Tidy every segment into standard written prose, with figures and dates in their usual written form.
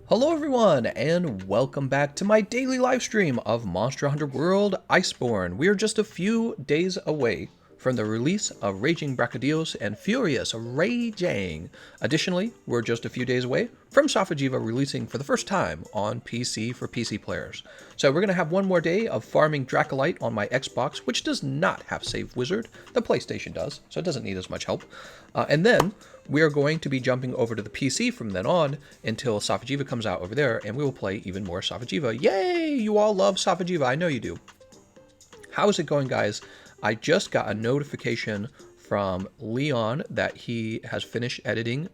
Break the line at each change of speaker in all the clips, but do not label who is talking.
Hello everyone, and welcome back to my daily live stream of Monster Hunter World Iceborne. We are just a few days away from the release of Raging Brachydios and Furious Raging. Additionally, we're just a few days away from Safi-poopy releasing for the first time on PC for PC players. So we're going to have one more day of farming Dracolite on my Xbox, which does not have Save Wizard. The PlayStation does, so it doesn't need as much help. And then we are going to be jumping over to the PC from then on until Safi-poopy comes out over there, and we will play even more Safi-poopy. Yay! You all love Safi-poopy, I know you do. How is it going, guys? I just got a notification from Leon that he has finished editing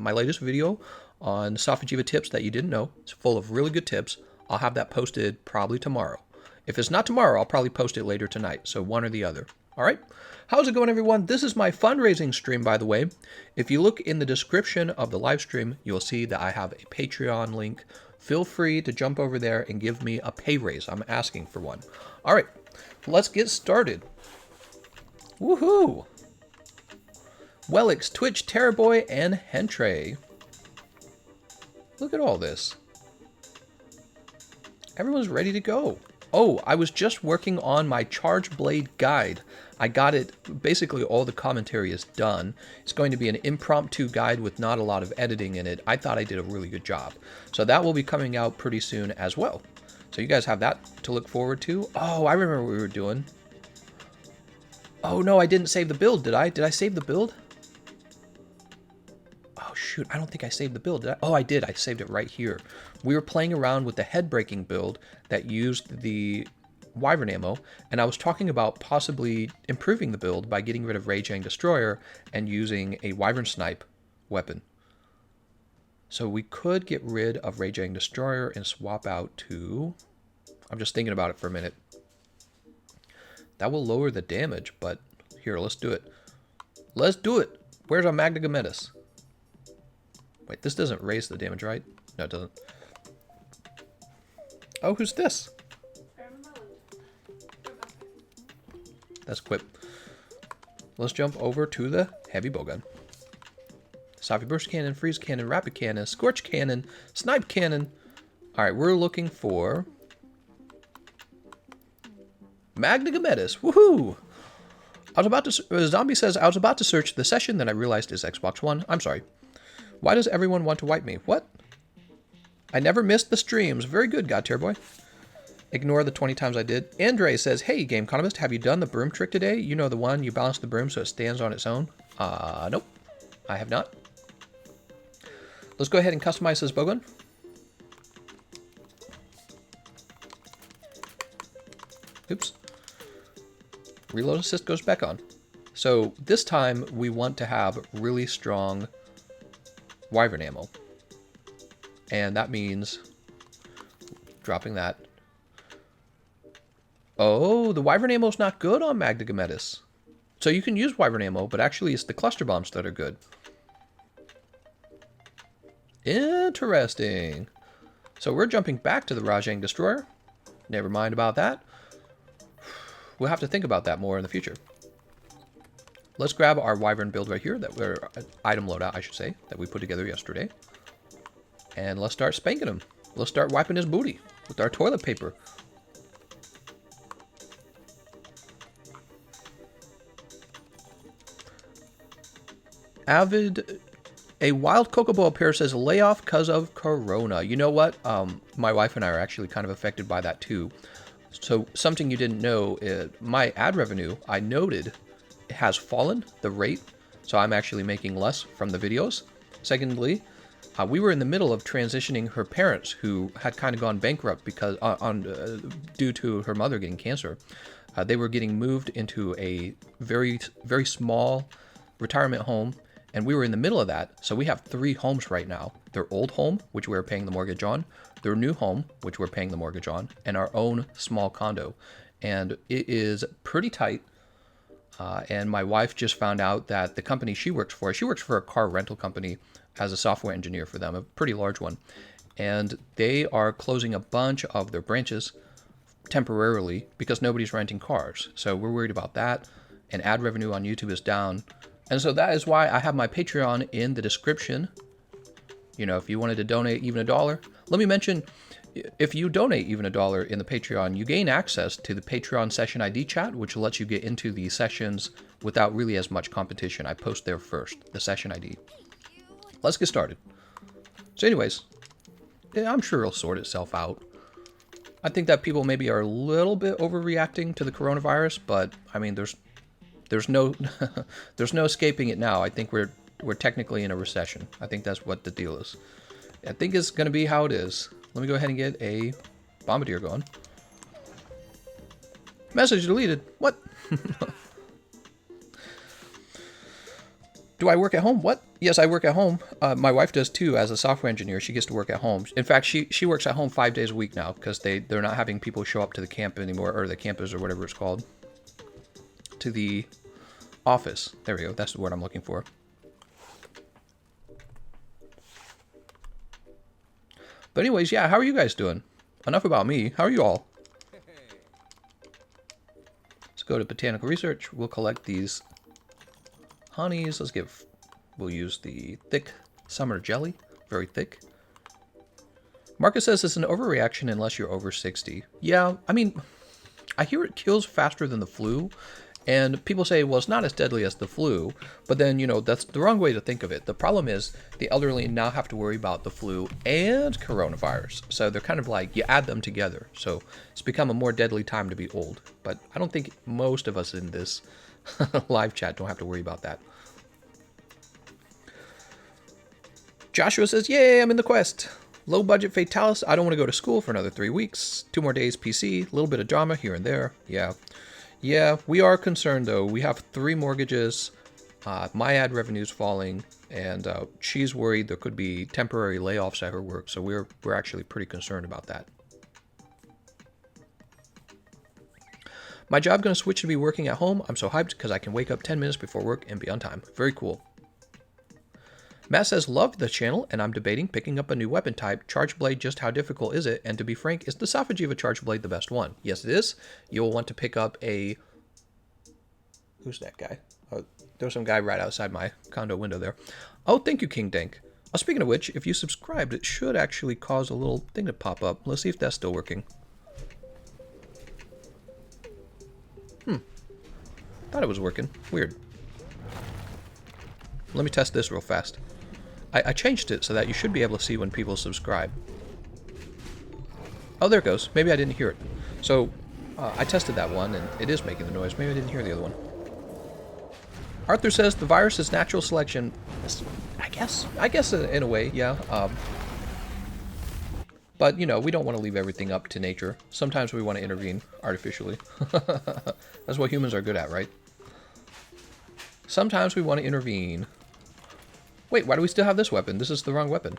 my latest video on Safi-poopy tips that you didn't know. It's full of really good tips. I'll have that posted probably tomorrow. If it's not tomorrow, I'll probably post it later tonight, so one or the other. All right? How's it going, everyone? This is my fundraising stream, by the way. If you look in the description of the live stream, you'll see that I have a Patreon link. Feel free to jump over there and give me a pay raise. I'm asking for one. All right, let's get started. Woohoo! Wellix, Twitch, Terrorboy, and Hentre. Look at all this. Everyone's ready to go. Oh, I was just working on my Charge Blade guide. I got it, basically all the commentary is done. It's going to be an impromptu guide with not a lot of editing in it. I thought I did a really good job. So that will be coming out pretty soon as well. So you guys have that to look forward to. Oh, I remember what we were doing. Oh no, I didn't save the build, did I? Did I save the build? Oh shoot, I don't think I saved the build, did I? Oh, I did, I saved it right here. We were playing around with the head-breaking build that used the Wyvern ammo, and I was talking about possibly improving the build by getting rid of Raging Destroyer and using a Wyvern Snipe weapon. So we could get rid of Raging Destroyer and swap out to... I'm just thinking about it for a minute. That will lower the damage, but here, let's do it. Let's do it! Where's our MHW? Wait, this doesn't raise the damage, right? No, it doesn't. Oh, who's this? That's Quip. Let's jump over to the heavy bowgun. Safi burst cannon, freeze cannon, rapid cannon, scorch cannon, snipe cannon. Alright, we're looking for MHW. Woohoo! I was about to... Zombie says, I was about to search the session, then I realized it's Xbox One. I'm sorry. Why does everyone want to wipe me? What? I never missed the streams. Very good, God Tier Boy. Ignore the 20 times I did. Andre says, hey, Gameconomist, have you done the broom trick today? You know the one, you balance the broom so it stands on its own? Nope. I have not. Let's go ahead and customize this bowgun. Oops. Reload assist goes back on. So this time we want to have really strong Wyvern ammo. And that means dropping that. Oh, the Wyvern ammo is not good on MHW. So you can use Wyvern ammo, but actually it's the cluster bombs that are good. Interesting. So we're jumping back to the Raging Destroyer. Never mind about that. We'll have to think about that more in the future. Let's grab our Wyvern build right here, that we're item loadout, I should say, that we put together yesterday. And let's start spanking him. Let's start wiping his booty with our toilet paper. Avid, a wild Cocobo pair says layoff because of Corona. You know what? My wife and I are actually kind of affected by that too. So something you didn't know, my ad revenue, I noted, has fallen, the rate. So I'm actually making less from the videos. Secondly, we were in the middle of transitioning her parents who had kind of gone bankrupt because due to her mother getting cancer. They were getting moved into a very, very small retirement home, and we were in the middle of that. So we have 3 homes right now. Their old home, which we're paying the mortgage on, their new home, which we're paying the mortgage on, and our own small condo. And it is pretty tight. And my wife just found out that the company she works for a car rental company as a software engineer for them, a pretty large one. And they are closing a bunch of their branches temporarily because nobody's renting cars. So we're worried about that. And ad revenue on YouTube is down. And so that is why I have my Patreon in the description. You know, if you wanted to donate even $1, Let me mention, if you donate even $1 in the Patreon, you gain access to the Patreon session ID chat, which lets you get into the sessions without really as much competition. I post there first, the session ID. Let's get started. So anyways, I'm sure it'll sort itself out. I think that people maybe are a little bit overreacting to the coronavirus, but I mean, there's no there's no escaping it now. I think we're technically in a recession. I think that's what the deal is. I think it's going to be how it is. Let me go ahead and get a bombardier going. Message deleted. What? Do I work at home? What? Yes, I work at home. My wife does too. As a software engineer, she gets to work at home. In fact, she works at home 5 days a week now because they're not having people show up to the camp anymore, or the campus or whatever it's called. To the office. There we go. That's the word I'm looking for. But anyways, yeah, how are you guys doing? Enough about me. How are you all? Let's go to botanical research. We'll collect these honeys. We'll use the thick summer jelly. Very thick. Marcus says it's an overreaction unless you're over 60. Yeah, I mean, I hear it kills faster than the flu. And people say, well, it's not as deadly as the flu, but then, you know, that's the wrong way to think of it. The problem is the elderly now have to worry about the flu and coronavirus. So they're kind of like, you add them together. So it's become a more deadly time to be old. But I don't think most of us in this live chat don't have to worry about that. Joshua says, yay, I'm in the quest. Low budget Fatalis. I don't want to go to school for another 3 weeks. 2 more days PC. A little bit of drama here and there. Yeah. Yeah, we are concerned, though. We have 3 mortgages, my ad revenue's falling, and she's worried there could be temporary layoffs at her work, so we're actually pretty concerned about that. My job going to switch to be working at home. I'm so hyped because I can wake up 10 minutes before work and be on time. Very cool. Matt says, love the channel, and I'm debating picking up a new weapon type. Charge blade, just how difficult is it? And to be frank, is the Safi-poopy charge blade the best one? Yes, it is. You'll want to pick up a... Who's that guy? Oh, there's some guy right outside my condo window there. Oh, thank you, King Dank. Oh, speaking of which, if you subscribed, it should actually cause a little thing to pop up. Let's see if that's still working. Thought it was working. Weird. Let me test this real fast. I changed it so that you should be able to see when people subscribe. Oh, there it goes. Maybe I didn't hear it. So, I tested that one, and it is making the noise. Maybe I didn't hear the other one. Arthur says the virus is natural selection. I guess in a way, yeah. But, you know, we don't want to leave everything up to nature. Sometimes we want to intervene artificially. That's what humans are good at, right? Sometimes we want to intervene. Wait, why do we still have this weapon? This is the wrong weapon.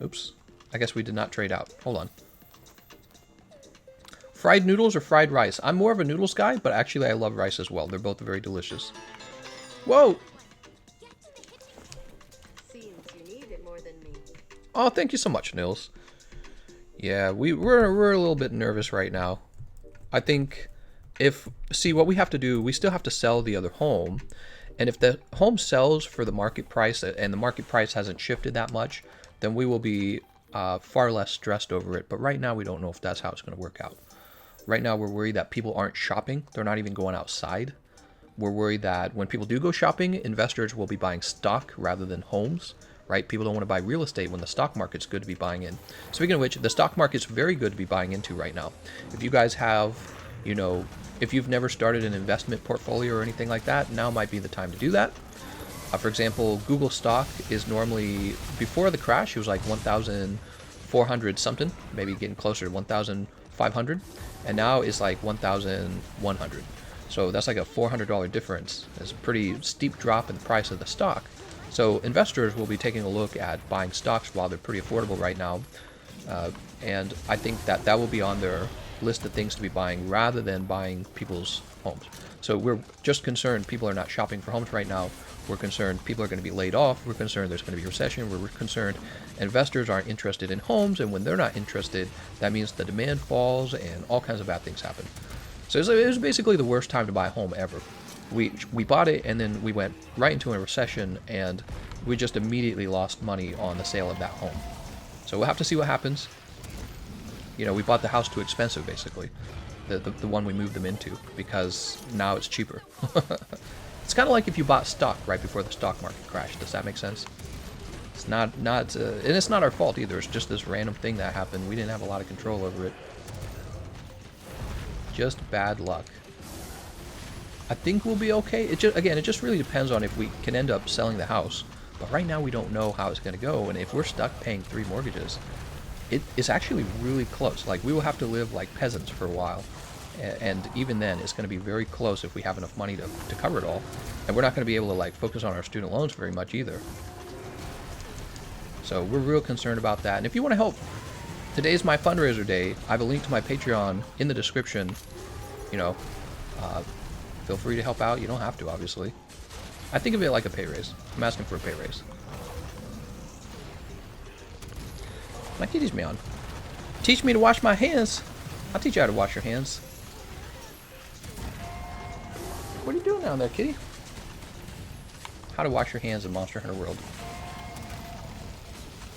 Oops. I guess we did not trade out. Hold on. Fried noodles or fried rice? I'm more of a noodles guy, but actually I love rice as well. They're both very delicious. Whoa!
Seems you need it more than me.
Oh, thank you so much, Nils. Yeah, we're a little bit nervous right now. I think see what we have to do, we still have to sell the other home. And if the home sells for the market price and the market price hasn't shifted that much, then we will be far less stressed over it. But right now, we don't know if that's how it's going to work out. Right now, we're worried that people aren't shopping. They're not even going outside. We're worried that when people do go shopping, investors will be buying stock rather than homes, right? People don't want to buy real estate when the stock market's good to be buying in. Speaking of which, the stock market's very good to be buying into right now. If you guys have, you know, if you've never started an investment portfolio or anything like that, now might be the time to do that. For example, Google stock is normally, before the crash, it was like 1,400 something, maybe getting closer to 1,500, and now it's like 1,100. So that's like a $400 difference. It's a pretty steep drop in the price of the stock. So investors will be taking a look at buying stocks while they're pretty affordable right now. And I think that will be on their list of things to be buying rather than buying people's homes. So we're just concerned people are not shopping for homes right now. We're concerned people are going to be laid off. We're concerned there's going to be a recession. We're concerned investors aren't interested in homes, and when they're not interested, that means the demand falls and all kinds of bad things happen. So it was basically the worst time to buy a home ever. We bought it, and then we went right into a recession, and we just immediately lost money on the sale of that home. So we'll have to see what happens. You know, we bought the house too expensive, basically. The one we moved them into, because now it's cheaper. It's kind of like if you bought stock right before the stock market crashed. Does that make sense? It's not and it's not our fault either. It's just this random thing that happened. We didn't have a lot of control over it. Just bad luck. I think we'll be okay. It just really depends on if we can end up selling the house. But right now we don't know how it's going to go, and if we're stuck paying 3 mortgages, it's actually really close. Like, we will have to live like peasants for a while. And even then, it's going to be very close if we have enough money to cover it all. And we're not going to be able to, like, focus on our student loans very much either. So we're real concerned about that. And if you want to help, today's my fundraiser day. I have a link to my Patreon in the description. You know, feel free to help out. You don't have to, obviously. I think of it like a pay raise. I'm asking for a pay raise. My kitty's meowing. Teach me to wash my hands. I'll teach you how to wash your hands. What are you doing down there, kitty? How to wash your hands in Monster Hunter World.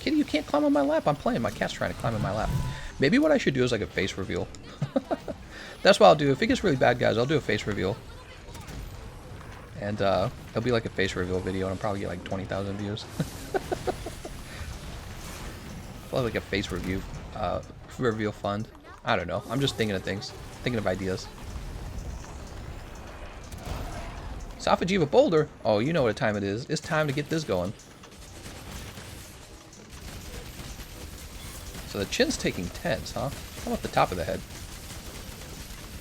Kitty, you can't climb on my lap. I'm playing. My cat's trying to climb on my lap. Maybe what I should do is like a face reveal. That's what I'll do. If it gets really bad, guys, I'll do a face reveal. And it'll be like a face reveal video, and I'll probably get like 20,000 views. Probably like a face reveal fund. I don't know. I'm just thinking of things. Thinking of ideas. Safi-poopy boulder. Oh, you know what time it is. It's time to get this going. So the chin's taking 10s, huh? How about the top of the head?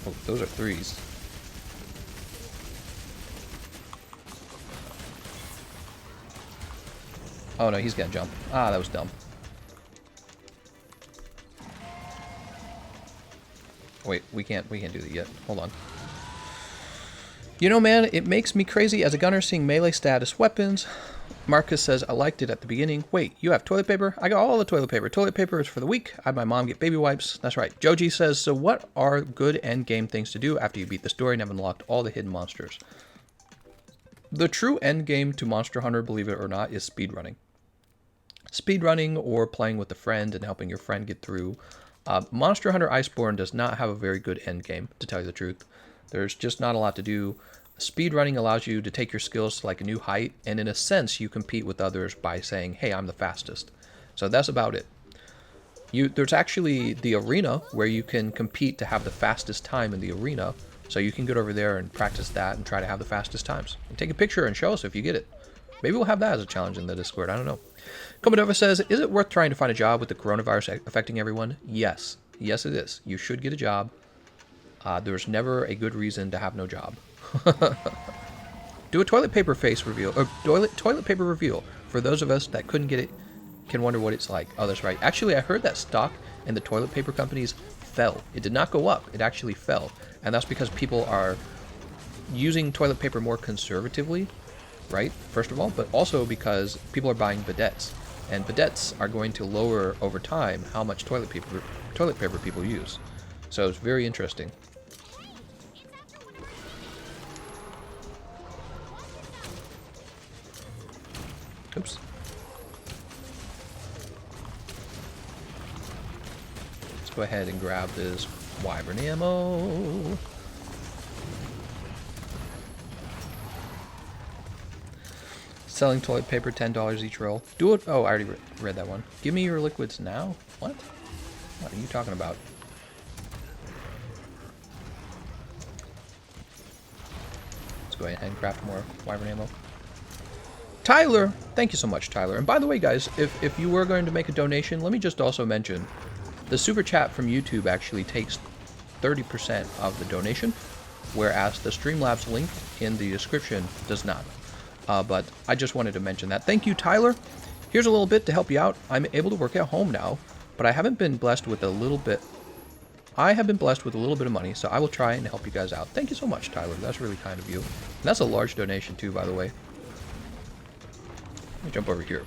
Oh, those are 3s. Oh no, he's gonna jump. Ah, that was dumb. Wait, we can't do that yet. Hold on. You know, man, it makes me crazy as a gunner seeing melee status weapons. Marcus says, I liked it at the beginning. Wait, you have toilet paper? I got all the toilet paper. Toilet paper is for the weak. I had my mom get baby wipes. That's right. Joji says, so what are good end game things to do after you beat the story and have unlocked all the hidden monsters? The true end game to Monster Hunter, believe it or not, is speedrunning. Speedrunning or playing with a friend and helping your friend get through. Monster Hunter Iceborne does not have a very good end game, to tell you the truth. There's just not a lot to do. Speedrunning allows you to take your skills to like a new height, and in a sense, you compete with others by saying, hey, I'm the fastest. So that's about it. There's actually the arena where you can compete to have the fastest time in the arena. So you can get over there and practice that and try to have the fastest times. And take a picture and show us if you get it. Maybe we'll have that as a challenge in the Discord. I don't know. Komodova says, is it worth trying to find a job with the coronavirus affecting everyone? Yes. Yes, it is. You should get a job. There's never a good reason to have no job. Do a toilet paper face reveal, or toilet paper reveal. For those of us that couldn't get it, can wonder what it's like. Oh, that's right. Actually, I heard that stock in the toilet paper companies fell. It did not go up. It actually fell. And that's because people are using toilet paper more conservatively, right? First of all, but also because people are buying bidets. And bidets are going to lower over time how much toilet paper people use. So it's very interesting. Oops. Let's go ahead and grab this wyvern ammo. Selling toilet paper, $10 each roll. Do it. Oh, I already read that one. Give me your liquids now. What? What are you talking about? Let's go ahead and craft more wyvern ammo. Tyler, thank you so much, Tyler. And by the way, guys, if you were going to make a donation, let me just also mention the super chat from YouTube actually takes 30% of the donation, whereas the Streamlabs link in the description does not. But I just wanted to mention that. Thank you, Tyler. Here's a little bit to help you out. I'm able to work at home now, but I haven't been blessed with a little bit. I have been blessed with a little bit of money, so I will try and help you guys out. Thank you so much, Tyler. That's really kind of you. And that's a large donation too, by the way. Let me jump over here.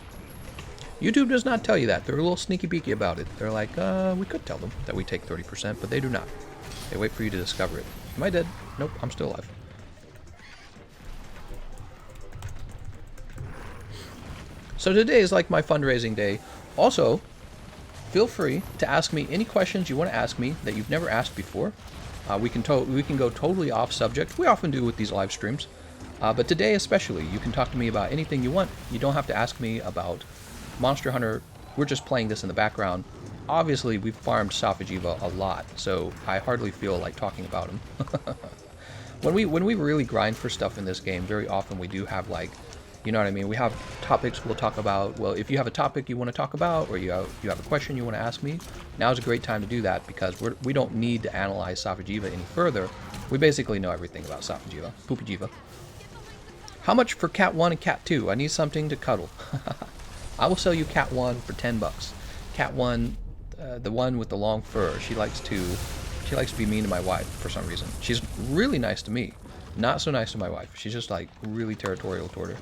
YouTube does not tell you that. They're a little sneaky beaky about it. They're like, we could tell them that we take 30%, but they do not. They wait for you to discover it. Am I dead? Nope, I'm still alive. So today is like my fundraising day. Also, feel free to ask me any questions you want to ask me that you've never asked before. We can go totally off subject. We often do with these live streams. But today especially, you can talk to me about anything you want. You don't have to ask me about Monster Hunter. We're just playing this in the background. Obviously, we've farmed Safi-poopy a lot, so I hardly feel like talking about him. When we really grind for stuff in this game, very often we do have, like, you know what I mean? We have topics we'll talk about. Well, if you have a topic you want to talk about, or you have a question you want to ask me, now's a great time to do that, because we don't need to analyze Safi-poopy any further. We basically know everything about Safi-poopy. Poopy-jiva. How much for Cat 1 and Cat 2? I need something to cuddle. I will sell you Cat 1 for 10 bucks. Cat 1, the one with the long fur, she likes to be mean to my wife for some reason. She's really nice to me. Not so nice to my wife. She's just, like, really territorial toward her.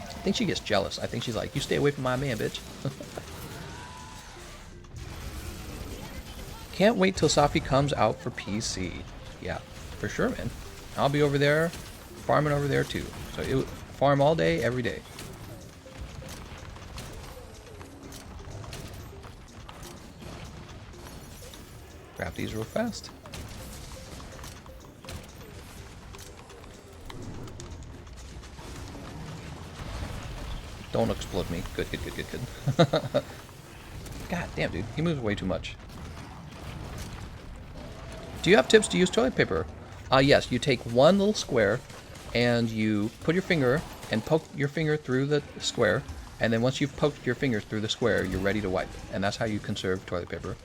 I think she gets jealous. I think she's like, you stay away from my man, bitch. Can't wait till Safi comes out for PC. Yeah, for sure, man. I'll be over there, farming over there too. So farm all day, every day. Grab these real fast. Don't explode me. Good. God damn, dude. He moves way too much. Do you have tips to use toilet paper? Yes. You take one little square, and you put your finger and poke your finger through the square, and then once you've poked your finger through the square, you're ready to wipe. And that's how you conserve toilet paper.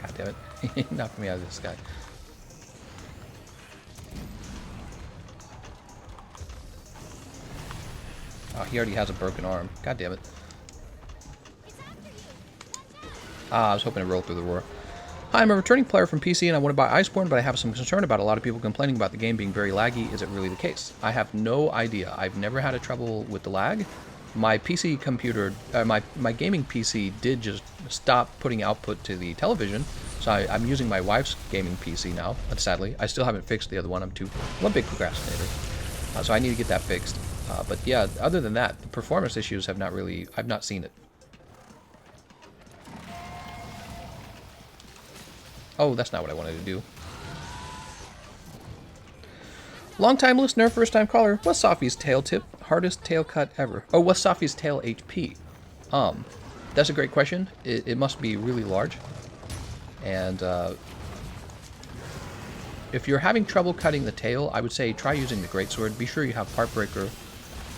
God damn it. He knocked me out of the sky. Oh, he already has a broken arm. God damn it. I was hoping to roll through the roar. Hi, I'm a returning player from PC and I want to buy Iceborne, but I have some concern about a lot of people complaining about the game being very laggy. Is it really the case? I have no idea. I've never had a trouble with the lag. My PC computer, my gaming PC did just stop putting output to the television, so I'm using my wife's gaming PC now, sadly. I still haven't fixed the other one. I'm a big procrastinator. So I need to get that fixed. But yeah, other than that, the performance issues have not really, I've not seen it. Oh, that's not what I wanted to do. Long-time listener, first-time caller. What's Safi's tail tip? Hardest tail cut ever. Oh, what's Safi's tail HP? That's a great question. It must be really large. And if you're having trouble cutting the tail, I would say try using the greatsword. Be sure you have Heartbreaker,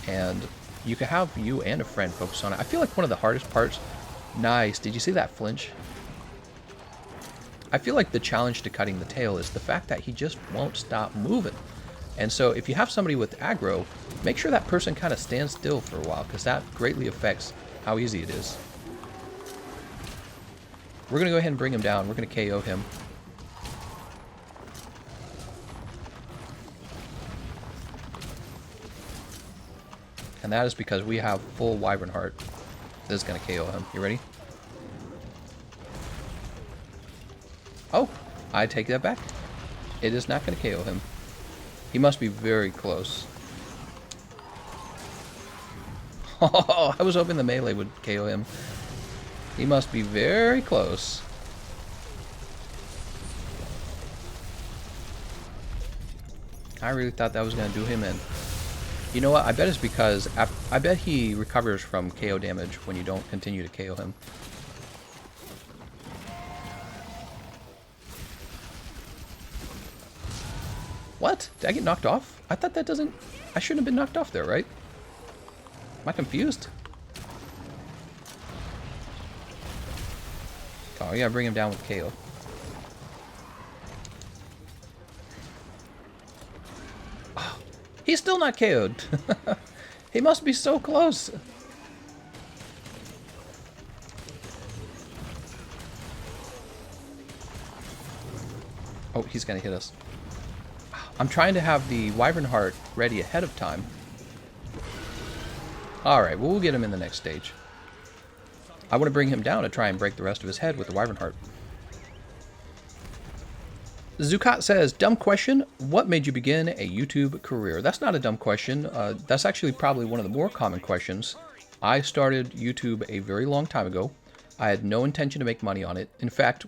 and you can have you and a friend focus on it. I feel like one of the hardest parts... Nice. Did you see that flinch? I feel like the challenge to cutting the tail is the fact that he just won't stop moving. And so if you have somebody with aggro, make sure that person kind of stands still for a while, because that greatly affects how easy it is. We're going to go ahead and bring him down. We're going to KO him. And that is because we have full Wyvern Heart. This is going to KO him. You ready? Oh, I take that back. It is not going to KO him. He must be very close. Oh, I was hoping the melee would KO him. He must be very close. I really thought that was going to do him in. You know what? I bet it's because... I bet he recovers from KO damage when you don't continue to KO him. What? Did I get knocked off? I thought that doesn't... I shouldn't have been knocked off there, right? Am I confused? Oh, yeah, bring him down with KO. Oh, he's still not KO'd. He must be so close. Oh, he's gonna hit us. I'm trying to have the Wyvern Heart ready ahead of time. Alright, well, we'll get him in the next stage. I want to bring him down to try and break the rest of his head with the Wyvern Heart. Zukat says, dumb question. What made you begin a YouTube career? That's not a dumb question. That's actually probably one of the more common questions. I started YouTube a very long time ago. I had no intention to make money on it. In fact,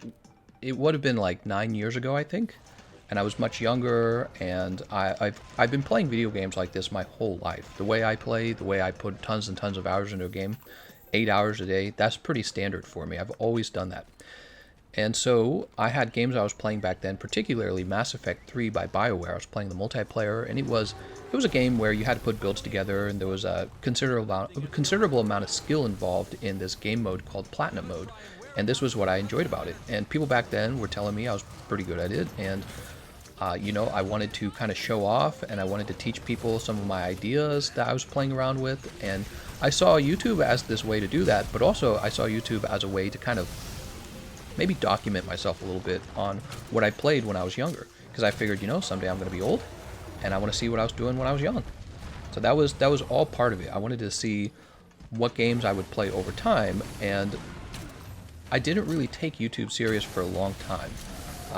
it would have been like 9 years ago, I think. And I was much younger, and I've been playing video games like this my whole life. The way I play, the way I put tons and tons of hours into a game, 8 hours a day, that's pretty standard for me. I've always done that. And so I had games I was playing back then, particularly Mass Effect 3 by BioWare. I was playing the multiplayer, and it was a game where you had to put builds together, and there was a considerable amount of skill involved in this game mode called Platinum Mode. And this was what I enjoyed about it. And people back then were telling me I was pretty good at it, and I wanted to kind of show off, and I wanted to teach people some of my ideas that I was playing around with. And I saw YouTube as this way to do that, but also I saw YouTube as a way to kind of maybe document myself a little bit on what I played when I was younger, because I figured, someday I'm going to be old, and I want to see what I was doing when I was young. So that was all part of it. I wanted to see what games I would play over time, and I didn't really take YouTube serious for a long time.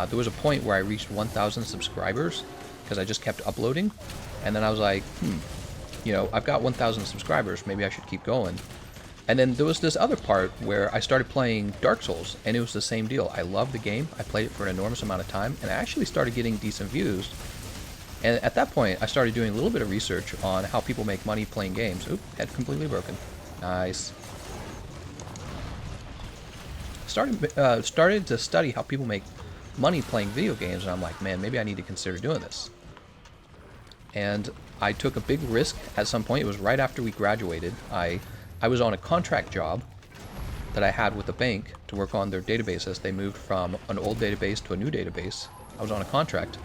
There was a point where I reached 1,000 subscribers because I just kept uploading, and then I was like, I've got 1,000 subscribers, maybe I should keep going. And then there was this other part where I started playing Dark Souls, and it was the same deal. I loved the game, I played it for an enormous amount of time, and I actually started getting decent views. And at that point, I started doing a little bit of research on how people make money playing games. Oop, head completely broken. Nice. Started to study how people make money playing video games, and I'm like, man, maybe I need to consider doing this. And I took a big risk at some point. It was right after we graduated. I was on a contract job that I had with a bank to work on their databases. They moved from an old database to a new database. I was on a contract,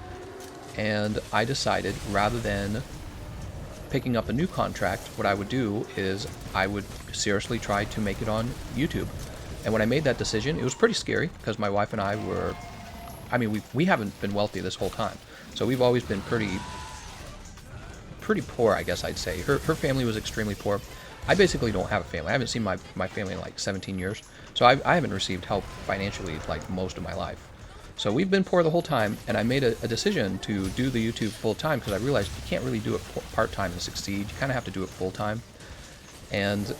and I decided rather than picking up a new contract, what I would do is I would seriously try to make it on YouTube. And when I made that decision, it was pretty scary because my wife and I were, we haven't been wealthy this whole time. So we've always been pretty poor, I guess I'd say. Her family was extremely poor. I basically don't have a family. I haven't seen my family in like 17 years. So I haven't received help financially like most of my life. So we've been poor the whole time, and I made a decision to do the YouTube full time because I realized you can't really do it part time and succeed. You kind of have to do it full time. And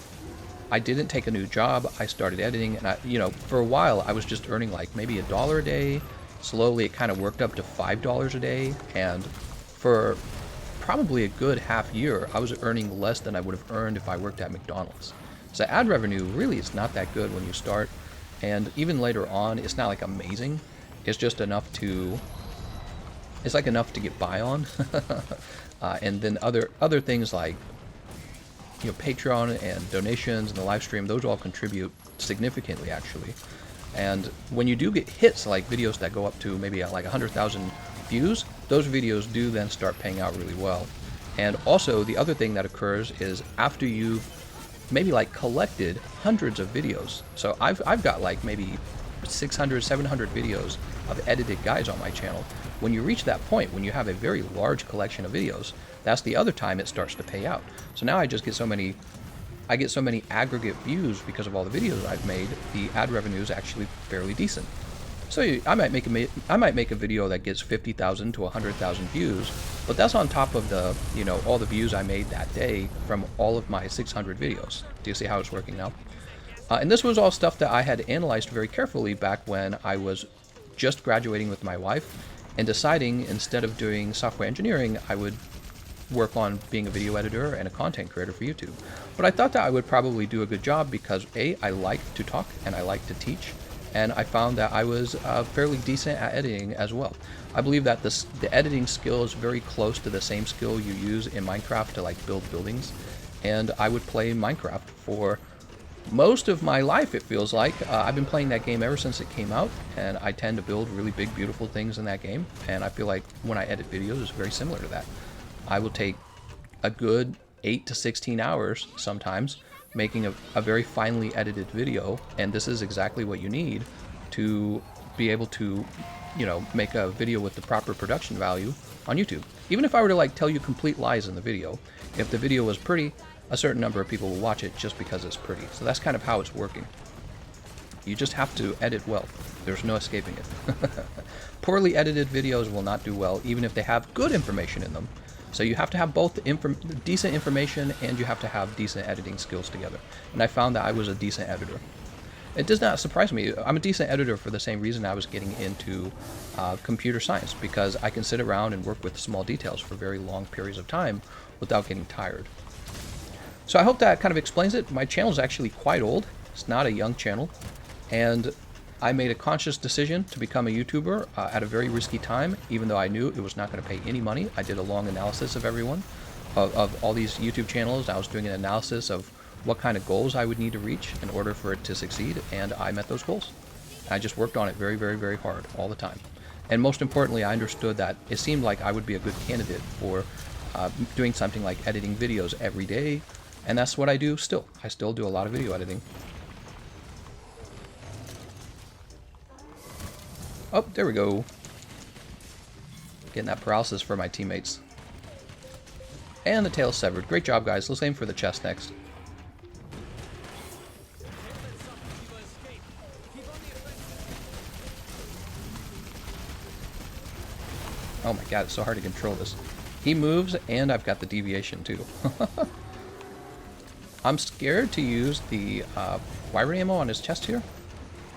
I didn't take a new job. I started editing, and for a while I was just earning like maybe $1 a day. Slowly it kind of worked up to $5 a day, and for probably a good half year, I was earning less than I would have earned if I worked at McDonald's. So ad revenue really is not that good when you start, and even later on, it's not like amazing. It's just enough to, it's like enough to get by on. And then other things like Patreon and donations and the live stream, those all contribute significantly actually. And when you do get hits like videos that go up to maybe like 100,000 views, those videos do then start paying out really well. And also the other thing that occurs is after you've maybe like collected hundreds of videos. So I've got like maybe 600, 700 videos of edited guides on my channel. When you reach that point, when you have a very large collection of videos, that's the other time it starts to pay out. So now I just get so many aggregate views because of all the videos I've made. The ad revenue is actually fairly decent. So I might make a video that gets 50,000 to 100,000 views, but that's on top of the all the views I made that day from all of my 600 videos. Do you see how it's working now? And this was all stuff that I had analyzed very carefully back when I was just graduating with my wife and deciding instead of doing software engineering, I would work on being a video editor and a content creator for YouTube. But I thought that I would probably do a good job because I like to talk and I like to teach, and I found that I was fairly decent at editing as well. I believe that the editing skill is very close to the same skill you use in Minecraft to like build buildings, and I would play Minecraft for most of my life, it feels like. I've been playing that game ever since it came out, and I tend to build really big, beautiful things in that game, and I feel like when I edit videos, it's very similar to that. I will take a good 8 to 16 hours sometimes making a very finely edited video, and this is exactly what you need to be able to make a video with the proper production value on YouTube. Even if I were to like tell you complete lies in the video, if the video was pretty, a certain number of people will watch it just because it's pretty. So that's kind of how it's working. You just have to edit well. There's no escaping it. Poorly edited videos will not do well, even if they have good information in them. So you have to have both decent information and you have to have decent editing skills together. And I found that I was a decent editor. It does not surprise me. I'm a decent editor for the same reason I was getting into computer science, because I can sit around and work with small details for very long periods of time without getting tired. So I hope that kind of explains it. My channel is actually quite old. It's not a young channel. And I made a conscious decision to become a YouTuber at a very risky time, even though I knew it was not going to pay any money. I did a long analysis of everyone, of all these YouTube channels. I was doing an analysis of what kind of goals I would need to reach in order for it to succeed, and I met those goals. I just worked on it very, very, very hard all the time. And most importantly, I understood that it seemed like I would be a good candidate for doing something like editing videos every day, and that's what I do still. I still do a lot of video editing. Oh, there we go. Getting that paralysis for my teammates. And the tail severed. Great job, guys. Let's aim for the chest next. Oh my god, it's so hard to control this. He moves, and I've got the deviation too. I'm scared to use the wyvern ammo on his chest here.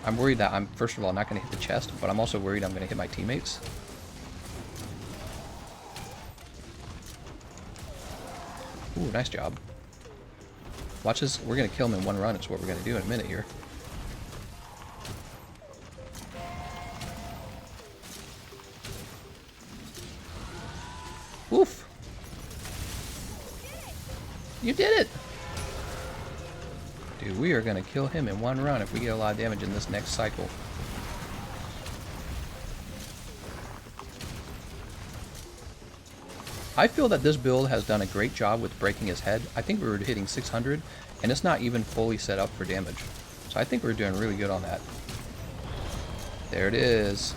I'm worried that I'm, first of all, not going to hit the chest, but I'm also worried I'm going to hit my teammates. Ooh, nice job. Watch this. We're going to kill him in one run. It's what we're going to do in a minute here. Woof! You did it! Dude, we are going to kill him in one run if we get a lot of damage in this next cycle. I feel that this build has done a great job with breaking his head. I think we were hitting 600, and it's not even fully set up for damage. So I think we're doing really good on that. There it is.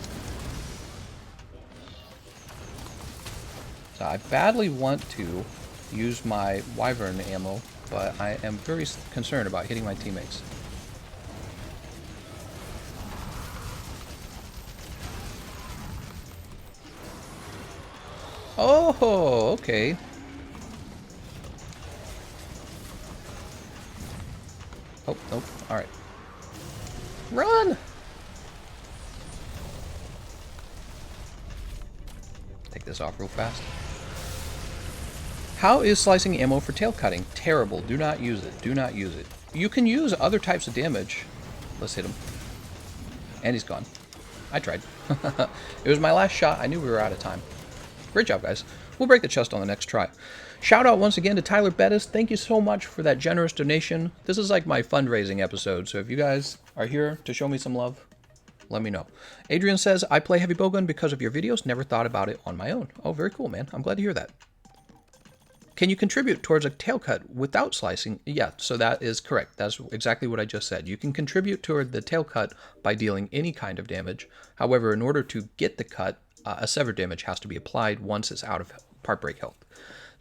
So I badly want to use my wyvern ammo, but I am very concerned about hitting my teammates. Oh, okay. Oh, nope. Alright. Run! Take this off real fast. How is slicing ammo for tail cutting? Terrible. Do not use it. Do not use it. You can use other types of damage. Let's hit him. And he's gone. I tried. It was my last shot. I knew we were out of time. Great job, guys. We'll break the chest on the next try. Shout out once again to Tyler Bettis. Thank you so much for that generous donation. This is like my fundraising episode, so if you guys are here to show me some love, let me know. Adrian says, I play heavy bowgun because of your videos. Never thought about it on my own. Oh, very cool, man. I'm glad to hear that. Can you contribute towards a tail cut without slicing? Yeah, so that is correct. That's exactly what I just said. You can contribute toward the tail cut by dealing any kind of damage. However, in order to get the cut, a severed damage has to be applied once it's out of part break health.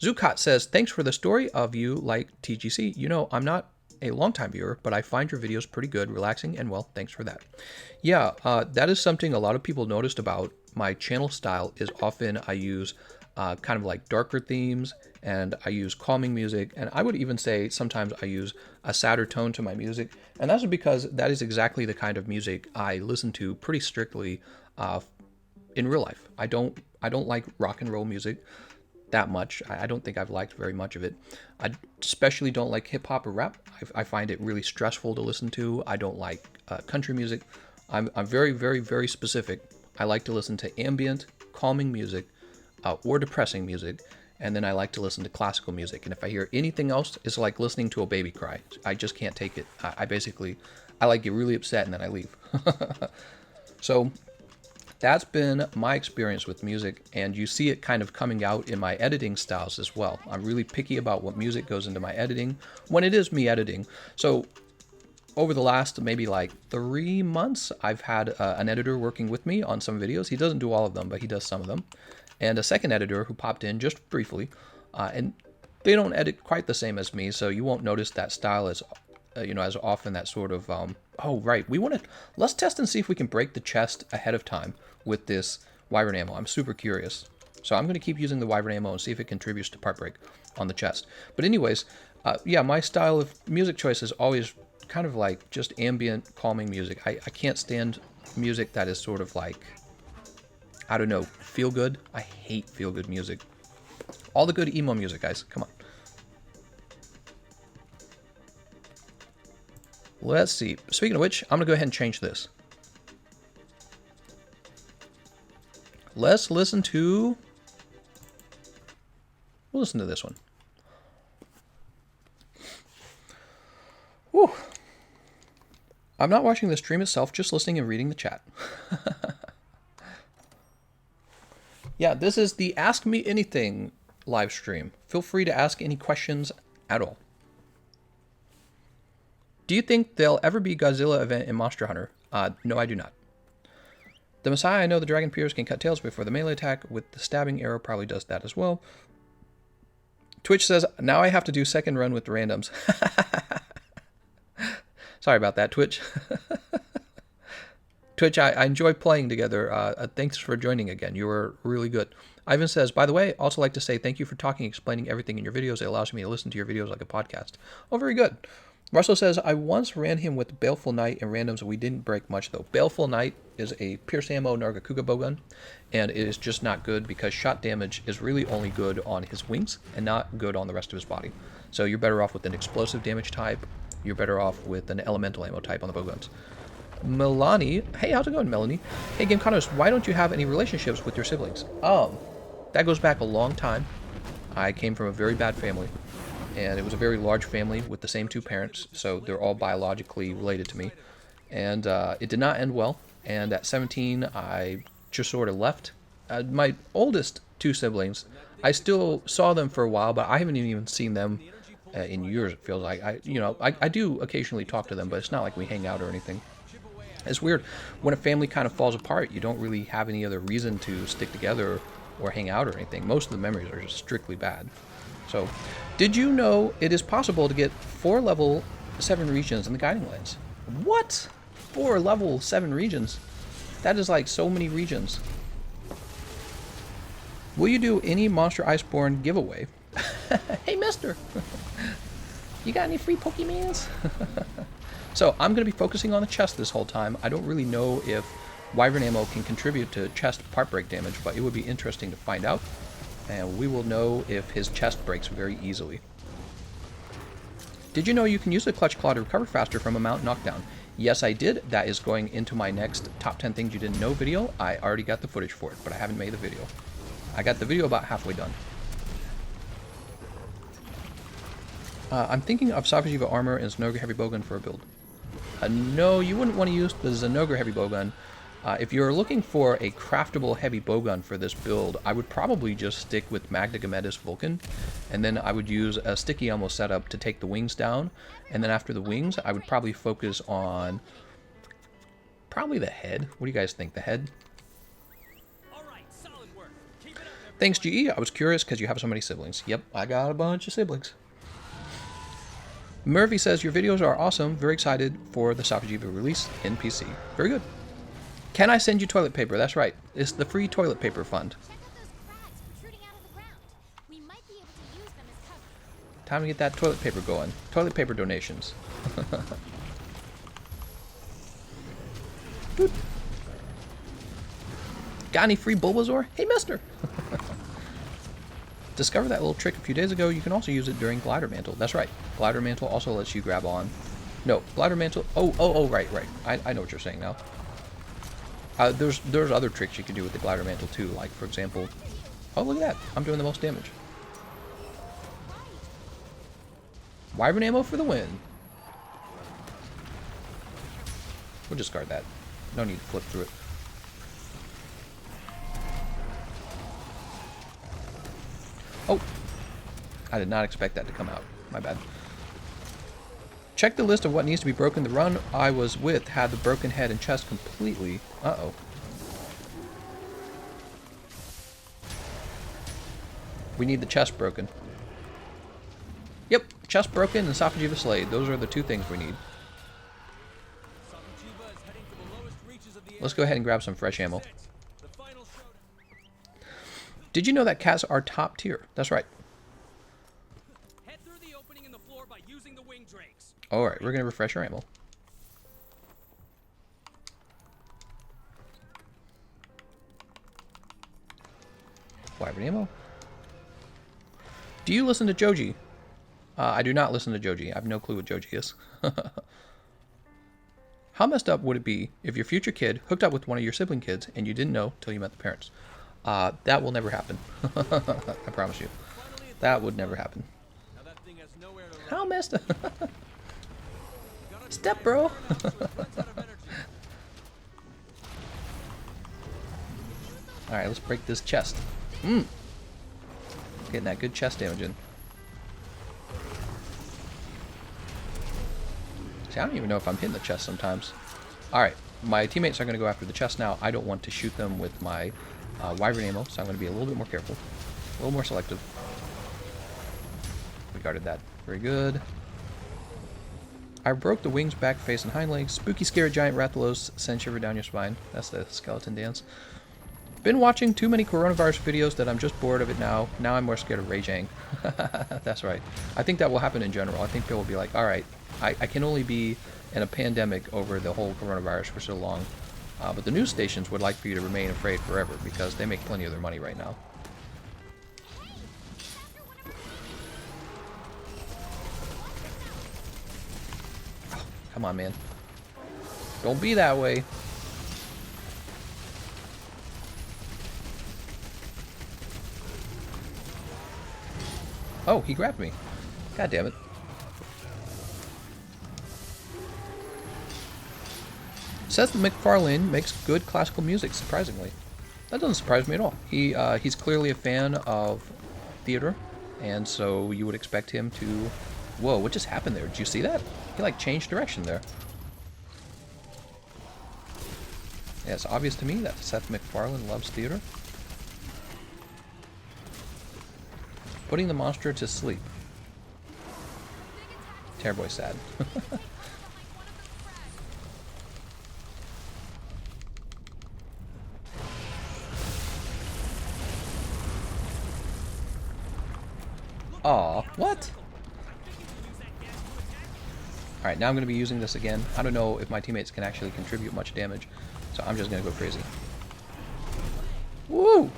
Zukat says, thanks for the story of you like TGC. You know, I'm not a long-time viewer, but I find your videos pretty good, relaxing, and well, thanks for that. Yeah, that is something a lot of people noticed about my channel style is often I use kind of like darker themes, and I use calming music, and I would even say sometimes I use a sadder tone to my music, and that's because that is exactly the kind of music I listen to pretty strictly in real life. I don't like rock and roll music that much. I don't think I've liked very much of it. I especially don't like hip hop or rap. I find it really stressful to listen to. I don't like country music. I'm very, very, very specific. I like to listen to ambient, calming music, or depressing music, and then I like to listen to classical music. And if I hear anything else, it's like listening to a baby cry. I just can't take it. I like get really upset and then I leave. So that's been my experience with music, and you see it kind of coming out in my editing styles as well. I'm really picky about what music goes into my editing when it is me editing. So over the last maybe like 3 months, I've had an editor working with me on some videos. He doesn't do all of them, but he does some of them. And a second editor who popped in just briefly. And they don't edit quite the same as me, so you won't notice that style you know, as often that sort of, oh, right. Let's test and see if we can break the chest ahead of time with this Wyvern ammo. I'm super curious. So I'm going to keep using the Wyvern ammo and see if it contributes to part break on the chest. But anyways, yeah, my style of music choice is always kind of like just ambient, calming music. I can't stand music that is sort of like, I don't know, feel good. I hate feel good music. All the good emo music, guys. Come on. Let's see. Speaking of which, I'm going to go ahead and change this. Let's listen to... We'll listen to this one. Whew. I'm not watching the stream itself, just listening and reading the chat. Yeah, this is the Ask Me Anything live stream. Feel free to ask any questions at all. Do you think there'll ever be Godzilla event in Monster Hunter? No, I do not. The Messiah, I know the Dragon Pierce can cut tails before the melee attack with the stabbing arrow probably does that as well. Twitch says, now I have to do second run with the randoms. Sorry about that, Twitch. Twitch, I enjoy playing together. Thanks for joining again. You were really good. Ivan says, by the way, also like to say thank you for talking, explaining everything in your videos. It allows me to listen to your videos like a podcast. Oh, very good. Russell says, I once ran him with Baleful Knight and randoms. We didn't break much, though. Baleful Knight is a Pierce Ammo Nargacuga bowgun, and it is just not good because shot damage is really only good on his wings and not good on the rest of his body. So you're better off with an explosive damage type. You're better off with an elemental ammo type on the bowguns. Melanie, hey, how's it going, Melanie? Hey, Gameconomist, why don't you have any relationships with your siblings? That goes back a long time. I came from a very bad family, and it was a very large family with the same two parents, so they're all biologically related to me. And it did not end well, and at 17, I just sort of left. My oldest two siblings, I still saw them for a while, but I haven't even seen them in years, it feels like. I do occasionally talk to them, but it's not like we hang out or anything. It's weird. When a family kind of falls apart, you don't really have any other reason to stick together or hang out or anything. Most of the memories are just strictly bad. So, did you know it is possible to get 4 level 7 regions in the Guiding Lands? What? 4 level 7 regions? That is like so many regions. Will you do any Monster Iceborne giveaway? Hey, mister! You got any free Pokemans? So, I'm going to be focusing on the chest this whole time. I don't really know if Wyvern ammo can contribute to chest part break damage, but it would be interesting to find out. And we will know if his chest breaks very easily. Did you know you can use the Clutch Claw to recover faster from a mount knockdown? Yes, I did. That is going into my next top 10 things you didn't know video. I already got the footage for it, but I haven't made the video. I got the video about halfway done. I'm thinking of Safi-poopy armor and Zenogre heavy bowgun for a build. No, you wouldn't want to use the Zenogre heavy bowgun. If you're looking for a craftable heavy bowgun for this build, I would probably just stick with Magna Gametis Vulcan, and then I would use a sticky ammo setup to take the wings down, and then after the wings, I would probably focus on probably the head. What do you guys think? The head? Thanks, GE. I was curious because you have so many siblings. Yep, I got a bunch of siblings. Murphy says, your videos are awesome. Very excited for the Safi-poopy release in PC. Very good. Can I send you toilet paper? That's right. It's the free toilet paper fund. Time to get that toilet paper going. Toilet paper donations. Got any free Bulbasaur? Hey, mister! Discovered that little trick a few days ago. You can also use it during Glider Mantle. That's right. Glider Mantle also lets you grab on. No, Glider Mantle... Oh, right. I know what you're saying now. There's other tricks you can do with the Glider Mantle too. Like, for example... Oh, look at that. I'm doing the most damage. Wyvern ammo for the win. We'll discard that. No need to flip through it. Oh! I did not expect that to come out. My bad. Check the list of what needs to be broken. The run I was with had the broken head and chest completely. Uh-oh. We need the chest broken. Yep, Chest broken and Safi-poopy slayed. Those are the two things we need. Let's go ahead and grab some fresh ammo. Did you know that cats are top tier? That's right. Alright, we're going to refresh our ammo. Wyvern ammo. Do you listen to Joji? I do not listen to Joji. I have no clue what Joji is. How messed up would it be if your future kid hooked up with one of your sibling kids and you didn't know till you met the parents? That will never happen. I promise you. That would never happen. How messed up? Step, bro. Alright, let's break this chest. Getting that good chest damage in. See, I don't even know if I'm hitting the chest sometimes. Alright, my teammates are going to go after the chest now. I don't want to shoot them with my Wyvern ammo, so I'm going to be a little bit more careful. A little more selective. We guarded that. Very good. I broke the wings, back, face, and hind legs. Spooky, scary giant Rathalos send shiver down your spine. That's the skeleton dance. Been watching too many coronavirus videos that I'm just bored of it now. Now I'm more scared of raging. That's right. I think that will happen in general. I think people will be like, alright, I can only be in a pandemic over the whole coronavirus for so long. But the news stations would like for you to remain afraid forever because they make plenty of their money right now. Oh, come on, man. Don't be that way. Oh, he grabbed me. God damn it. Seth MacFarlane makes good classical music, surprisingly. That doesn't surprise me at all. He's clearly a fan of theater, and so you would expect him to... Whoa, what just happened there? Did you see that? He, like, changed direction there. Yeah, it's obvious to me that Seth MacFarlane loves theater. Putting the monster to sleep. Terrorboy's sad. Aw, what? Alright, now I'm going to be using this again. I don't know if my teammates can actually contribute much damage, so I'm just going to go crazy. Woo!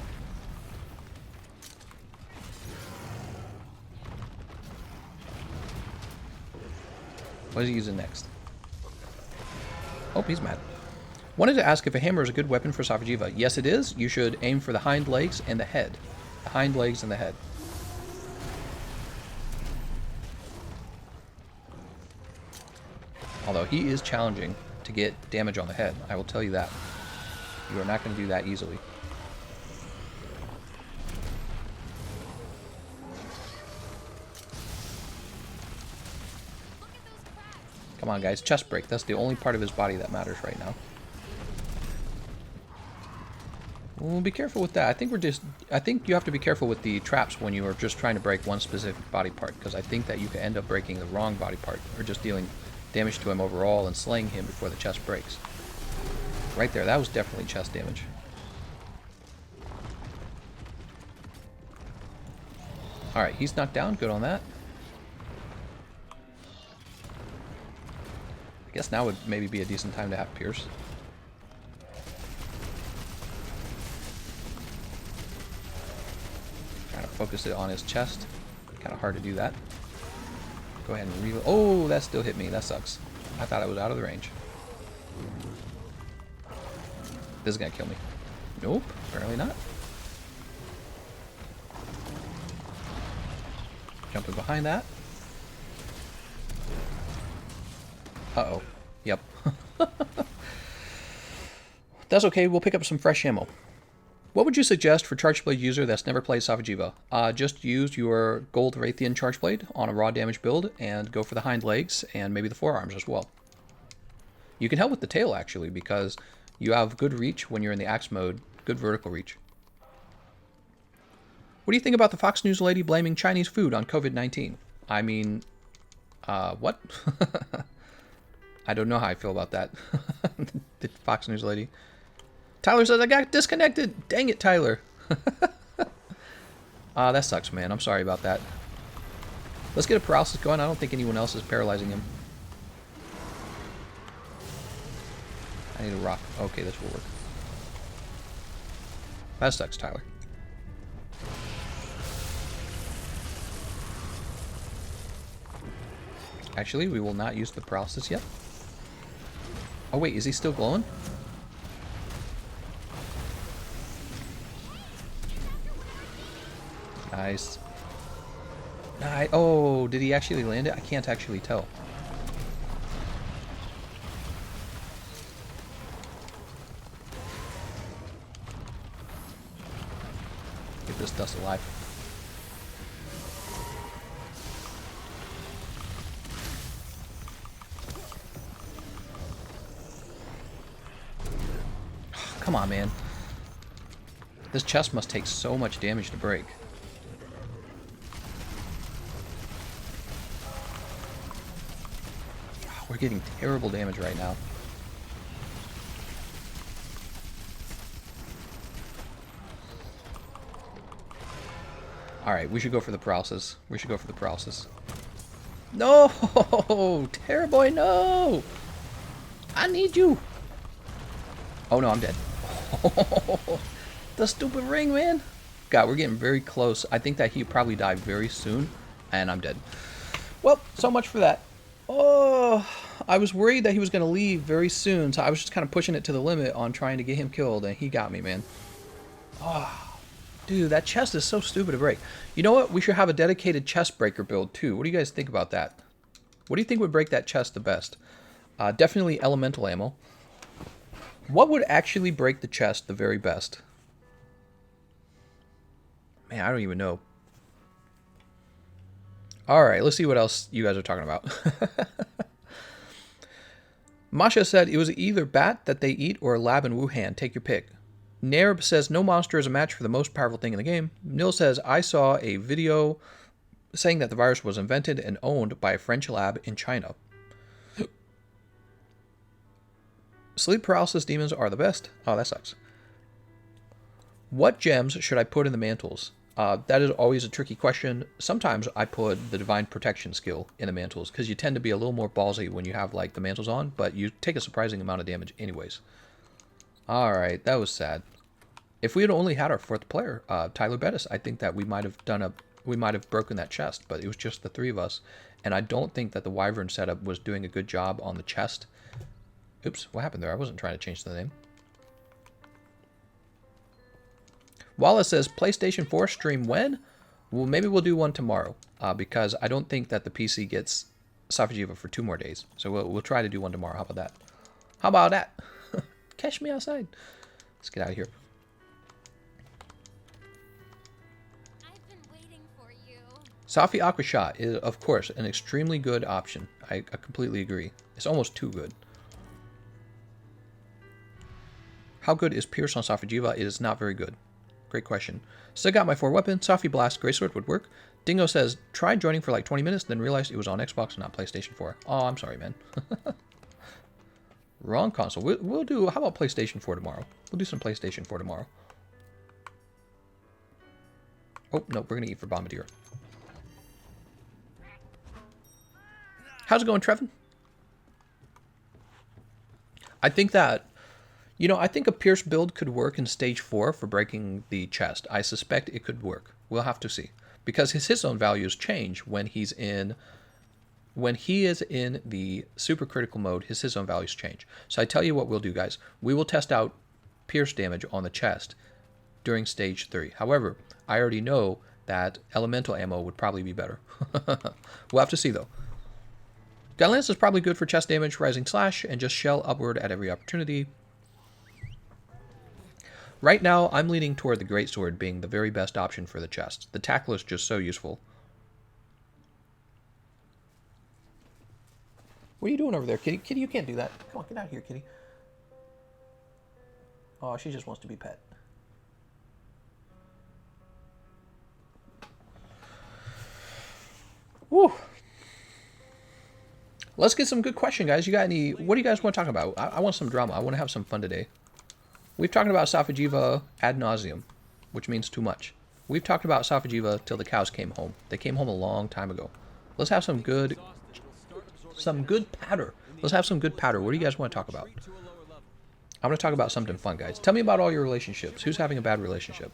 What is he using next? Oh, he's mad. Wanted to ask if a hammer is a good weapon for Safi-poopy. Yes, it is. You should aim for the hind legs and the head. The hind legs and the head. Although he is challenging to get damage on the head. I will tell you that. You are not going to do that easily. Come on, guys. Chest break. That's the only part of his body that matters right now. Well, be careful with that. I think you have to be careful with the traps when you are just trying to break one specific body part, because I think that you can end up breaking the wrong body part, or just dealing damage to him overall and slaying him before the chest breaks. Right there. That was definitely chest damage. Alright, he's knocked down. Good on that. I guess now would maybe be a decent time to have Pierce. Trying to focus it on his chest. Kind of hard to do that. Go ahead and reload. Oh, that still hit me. That sucks. I thought I was out of the range. This is going to kill me. Nope, apparently not. Jumping behind that. Uh-oh. Yep. That's okay, we'll pick up some fresh ammo. What would you suggest for Chargeblade user that's never played Safi-poopy? Just use your Gold Raytheon Chargeblade on a raw damage build and go for the hind legs and maybe the forearms as well. You can help with the tail actually because you have good reach when you're in the axe mode, good vertical reach. What do you think about the Fox News lady blaming Chinese food on COVID-19? I mean, What? I don't know how I feel about that. The Fox News lady. Tyler says I got disconnected. Dang it, Tyler. That sucks, man. I'm sorry about that. Let's get a paralysis going. I don't think anyone else is paralyzing him. I need a rock. Okay, this will work. That sucks, Tyler. Actually, we will not use the paralysis yet. Oh wait, is he still glowing? Nice. Oh, did he actually land it? I can't actually tell. Get this dust alive. Come on, man. This chest must take so much damage to break. We're getting terrible damage right now. Alright, we should go for the paralysis. We should go for the paralysis. No! Terrorboy, no! I need you! Oh no, I'm dead. The stupid ring, man! God, we're getting very close. I think that he'll probably die very soon, and I'm dead. Well, so much for that. Oh, I was worried that he was going to leave very soon, so I was just kind of pushing it to the limit on trying to get him killed, and he got me, man. Oh, dude, that chest is so stupid to break. You know what? We should have a dedicated chest breaker build, too. What do you guys think about that? What do you think would break that chest the best? Definitely elemental ammo. What would actually break the chest the very best? Man, I don't even know. Alright, let's see what else you guys are talking about. Masha said it was either bat that they eat or a lab in Wuhan. Take your pick. Nerb says no monster is a match for the most powerful thing in the game. Nil says I saw a video saying that the virus was invented and owned by a French lab in China. Sleep paralysis demons are the best. Oh, that sucks. What gems should I put in the mantles? That is always a tricky question. Sometimes I put the divine protection skill in the mantles because you tend to be a little more ballsy when you have like the mantles on, but you take a surprising amount of damage anyways. Alright, that was sad. If we had only had our fourth player, Tyler Bettis, I think that we might have broken that chest, but it was just the three of us, and I don't think that the Wyvern setup was doing a good job on the chest. Oops, what happened there? I wasn't trying to change the name. Wallace says, PlayStation 4 stream when? Well, maybe we'll do one tomorrow, because I don't think that the PC gets Safi-poopy for 2 more days. So we'll try to do one tomorrow. How about that? How about that? Catch me outside. Let's get out of here.
I've been waiting for you.
Safi Aqua Shot is, of course, an extremely good option. I completely agree. It's almost too good. How good is Pierce on Safi-poopy? It is not very good. Great question. Still got my 4 weapons. Safi Blast, Greatsword would work. Dingo says, tried joining for like 20 minutes, then realized it was on Xbox and not PlayStation 4. Oh, I'm sorry, man. Wrong console. We'll do, how about PlayStation 4 tomorrow? We'll do some PlayStation 4 tomorrow. Oh, no, we're going to eat for Bombardier. How's it going, Trevin? I think that, I think a Pierce build could work in stage 4 for breaking the chest. I suspect it could work. We'll have to see. Because his zone values change when he is in the supercritical mode, his zone values change. So I tell you what we'll do, guys. We will test out Pierce damage on the chest during stage 3. However, I already know that elemental ammo would probably be better. We'll have to see, though. Gunlance is probably good for chest damage, rising slash, and just shell upward at every opportunity. Right now, I'm leaning toward the Greatsword being the very best option for the chest. The tackle is just so useful. What are you doing over there, Kitty? Kitty, you can't do that. Come on, get out of here, Kitty. Oh, she just wants to be pet. Woo! Let's get some good question, guys. You got any? What do you guys want to talk about? I want some drama. I want to have some fun today. We've talked about Safi-jiva ad nauseum, which means too much. We've talked about Safi-jiva till the cows came home. They came home a long time ago. Let's have some good patter. Let's have some good patter. What do you guys want to talk about? I'm going to talk about something fun, guys. Tell me about all your relationships. Who's having a bad relationship?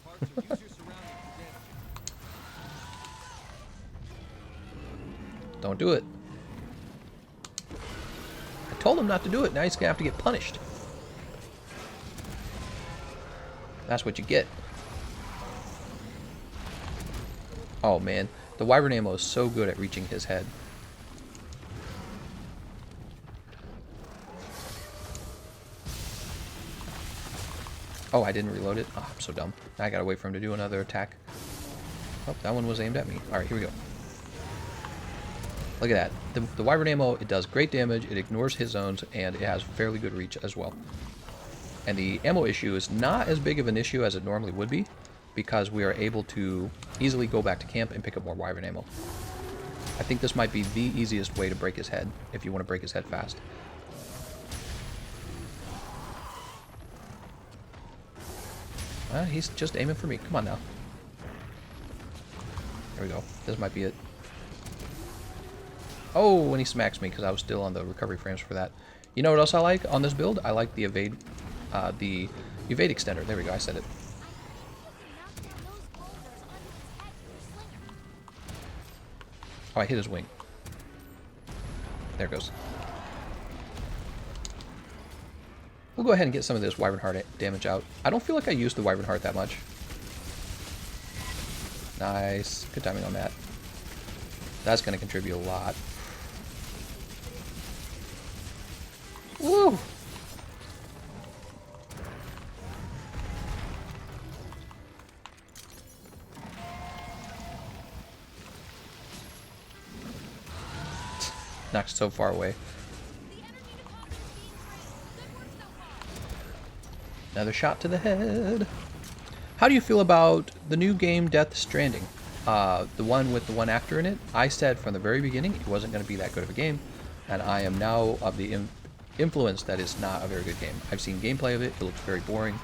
Don't do it. I told him not to do it. Now he's going to have to get punished. That's what you get. Oh, man. The wyvern ammo is so good at reaching his head. Oh, I didn't reload it. Oh, I'm so dumb. Now I gotta wait for him to do another attack. Oh, that one was aimed at me. Alright, here we go. Look at that. The wyvern ammo, it does great damage, it ignores hit zones, and it has fairly good reach as well. And the ammo issue is not as big of an issue as it normally would be, because we are able to easily go back to camp and pick up more wyvern ammo. I think this might be the easiest way to break his head, if you want to break his head fast. He's just aiming for me. Come on now. There we go. This might be it. Oh, when he smacks me, because I was still on the recovery frames for that. You know what else I like on this build? I like the evade extender. There we go. I said it. Oh, I hit his wing. There it goes. We'll go ahead and get some of this wyvern heart damage out. I don't feel like I used the wyvern heart that much. Nice. Good timing on that. That's going to contribute a lot. Woo! Knocked so far away. Another shot to the head. How do you feel about the new game Death Stranding? The one with the one actor in it? I said from the very beginning it wasn't going to be that good of a game, and I am now of the influence that it's not a very good game. I've seen gameplay of it. It looks very boring.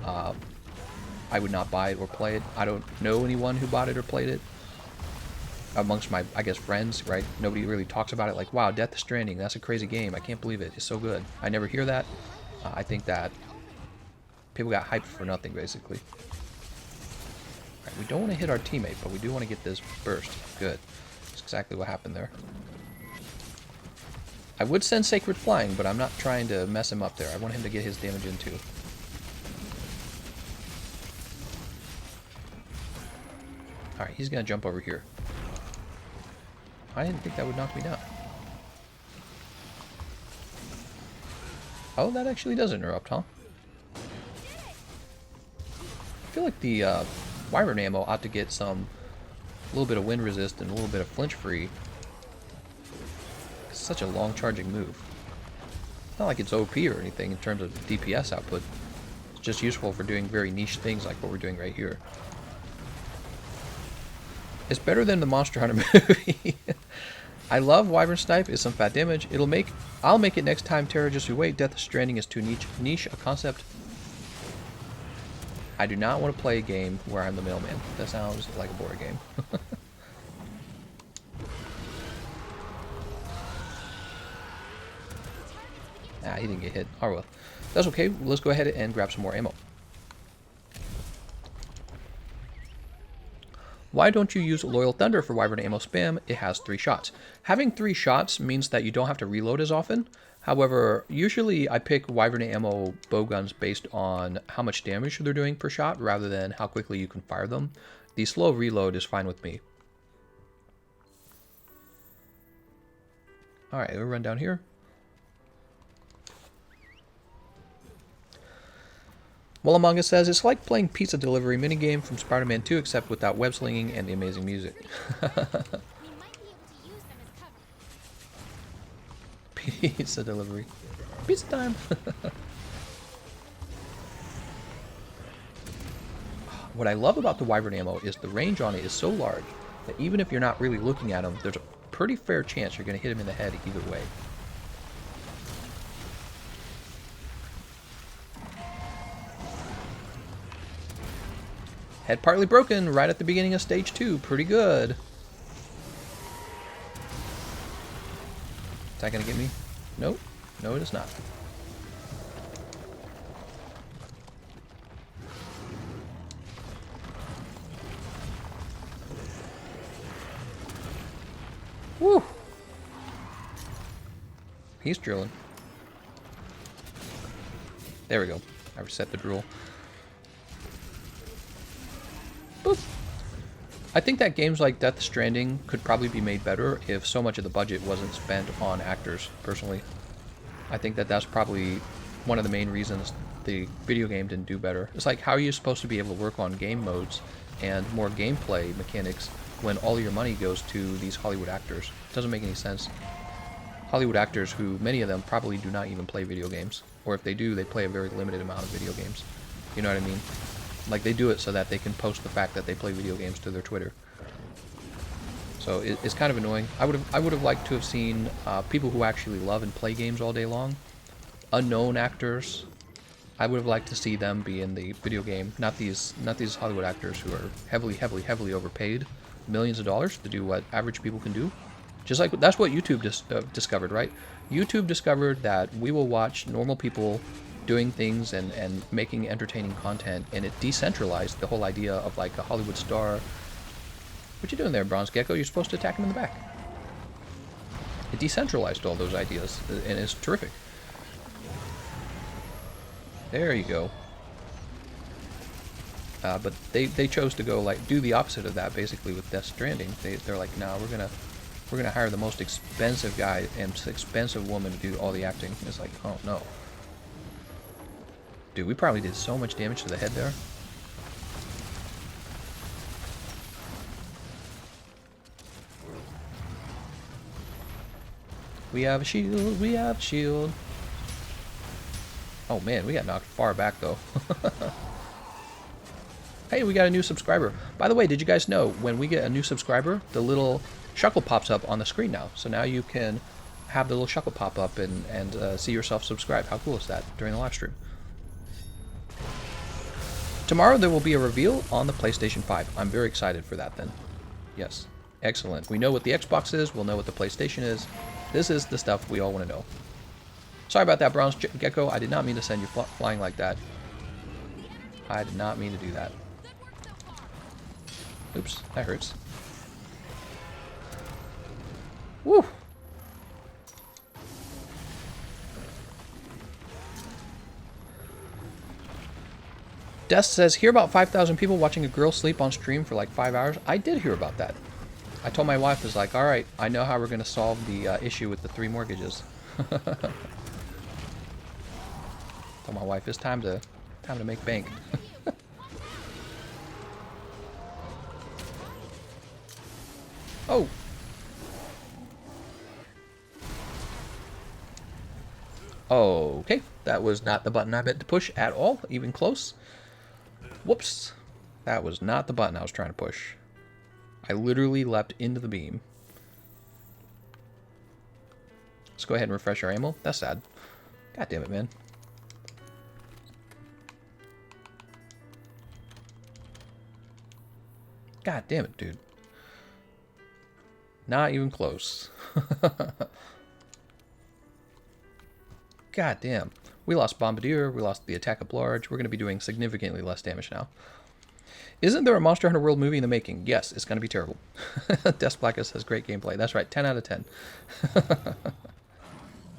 I would not buy it or play it. I don't know anyone who bought it or played it. Amongst my, I guess, friends, right? Nobody really talks about it like, wow, Death Stranding, that's a crazy game. I can't believe it. It's so good. I never hear that. I think that people got hyped for nothing, basically. Right, we don't want to hit our teammate, but we do want to get this burst. Good. That's exactly what happened there. I would send Sacred Flying, but I'm not trying to mess him up there. I want him to get his damage in too. Alright, he's going to jump over here. I didn't think that would knock me down. Oh, that actually does interrupt, huh? I feel like the wyvern ammo ought to get a little bit of wind resist and a little bit of flinch free. It's such a long charging move. Not like it's OP or anything in terms of DPS output. It's just useful for doing very niche things like what we're doing right here. It's better than the Monster Hunter movie. I love Wyvern Snipe. It's some fat damage. I'll make it next time. Terra, just you wait. Death Stranding is too niche a concept. I do not want to play a game where I'm the mailman. That sounds like a boring game. He didn't get hit. Oh well. That's okay. Let's go ahead and grab some more ammo. Why don't you use Loyal Thunder for Wyvern ammo spam? It has 3 shots. Having 3 shots means that you don't have to reload as often. However, usually I pick Wyvern ammo bowguns based on how much damage they're doing per shot rather than how quickly you can fire them. The slow reload is fine with me. Alright, we'll run down here. Well, Among Us says, it's like playing pizza delivery minigame from Spider-Man 2, except without web slinging and the amazing music. Pizza delivery. Pizza time! What I love about the Wyvern ammo is the range on it is so large that even if you're not really looking at them, there's a pretty fair chance you're going to hit him in the head either way. Head partly broken right at the beginning of stage 2. Pretty good. Is that going to get me? Nope. No, it is not. Woo! He's drilling. There we go. I reset the drill. Boop. I think that games like Death Stranding could probably be made better if so much of the budget wasn't spent on actors, personally. I think that that's probably one of the main reasons the video game didn't do better. It's like, how are you supposed to be able to work on game modes and more gameplay mechanics when all your money goes to these Hollywood actors? It doesn't make any sense. Hollywood actors who, many of them, probably do not even play video games. Or if they do, they play a very limited amount of video games. You know what I mean? Like, they do it so that they can post the fact that they play video games to their Twitter. So it's kind of annoying. I would have liked to have seen people who actually love and play games all day long. Unknown actors. I would have liked to see them be in the video game. Not these Hollywood actors who are heavily overpaid. Millions of dollars to do what average people can do. Just like, that's what YouTube discovered, right? YouTube discovered that we will watch normal people doing things and making entertaining content, and it decentralized the whole idea of like a Hollywood star. What you doing there, Bronze Gecko? You're supposed to attack him in the back. It decentralized all those ideas, and it's terrific. There you go. But they chose to go like do the opposite of that, basically, with Death Stranding. They're like, nah, we're gonna hire the most expensive guy and expensive woman to do all the acting. It's like, oh no. Dude, we probably did so much damage to the head there. We have a shield, we have a shield. Oh man, we got knocked far back though. Hey, we got a new subscriber. By the way, did you guys know when we get a new subscriber, the little shuckle pops up on the screen now. So now you can have the little shuckle pop up and see yourself subscribe. How cool is that during the live stream? Tomorrow there will be a reveal on the PlayStation 5. I'm very excited for that then. Yes. Excellent. We know what the Xbox is. We'll know what the PlayStation is. This is the stuff we all want to know. Sorry about that, Bronze Gecko. I did not mean to send you flying like that. I did not mean to do that. Oops, that hurts. Woo! Des says, hear about 5,000 people watching a girl sleep on stream for like 5 hours. I did hear about that. I told my wife, I was like, alright, I know how we're going to solve the issue with the 3 mortgages. Told my wife, it's time to make bank. Oh! Okay, that was not the button I meant to push at all, even close. Whoops. That was not the button I was trying to push. I literally leapt into the beam. Let's go ahead and refresh our ammo. That's sad. God damn it, man. God damn it, dude. Not even close. God damn. We lost Bombardier, we lost the Attack of Large. We're going to be doing significantly less damage now. Isn't there a Monster Hunter World movie in the making? Yes, it's going to be terrible. Des Blackus has great gameplay. That's right, 10 out of 10.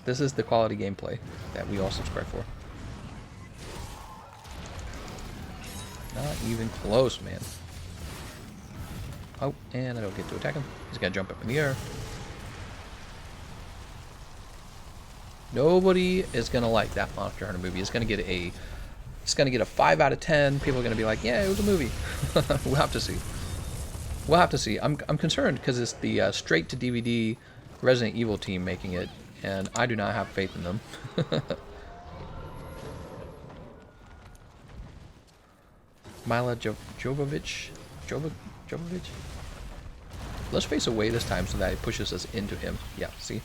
This is the quality gameplay that we all subscribe for. Not even close, man. Oh, and I don't get to attack him. He's got to jump up in the air. Nobody is going to like that Monster Hunter movie. It's going to get a 5 out of 10. People are going to be like, yeah, it was a movie. We'll have to see. We'll have to see. I'm concerned because it's the straight to DVD Resident Evil team making it, and I do not have faith in them. Mila Jovovich? Jovovich? Let's face away this time so that it pushes us into him. Yeah, see?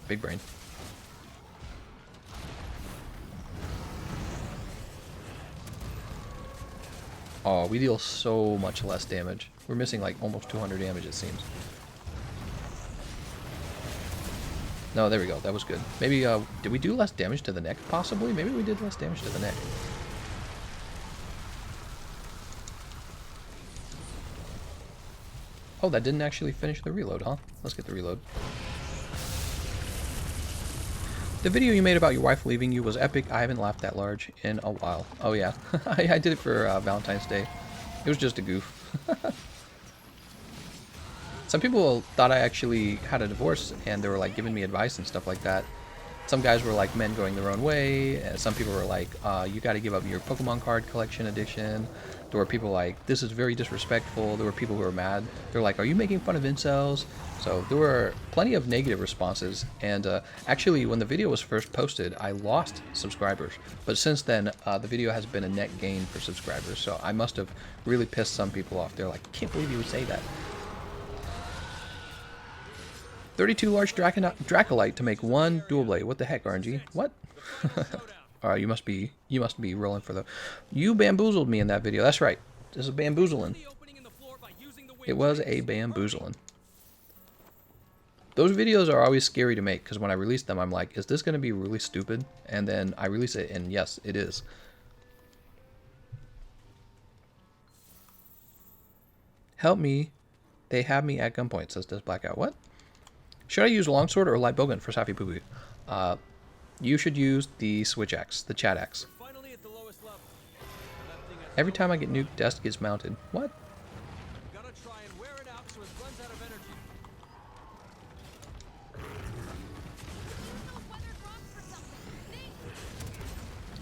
Big brain. Oh, we deal so much less damage. We're missing like almost 200 damage, it seems. No, there we go. That was good. Maybe, did we do less damage to the neck, possibly? Maybe we did less damage to the neck. Oh, that didn't actually finish the reload, huh? Let's get the reload. The video you made about your wife leaving you was epic. I haven't laughed that large in a while. Oh, yeah. I did it for Valentine's Day. It was just a goof. Some people thought I actually had a divorce, and they were like giving me advice and stuff like that. Some guys were like men going their own way, and some people were like, you got to give up your Pokemon card collection addiction. There were people like, this is very disrespectful. There were people who were mad. They're like, are you making fun of incels? So there were plenty of negative responses, and actually when the video was first posted, I lost subscribers. But since then, the video has been a net gain for subscribers, so I must have really pissed some people off. They're like, I can't believe you would say that. 32 large Dracolite to make one dual blade. What the heck, RNG? What? Alright, you must be rolling for the... You bamboozled me in that video. That's right. This is bamboozling. It was a bamboozling. Those videos are always scary to make, because when I release them, I'm like, is this going to be really stupid? And then I release it, and yes, it is. Help me. They have me at gunpoint, says Does Blackout. What? Should I use longsword or light bowgun for Safi-poopy? You should use the switch axe, the chat axe. Every time I get nuked, desk gets mounted. What?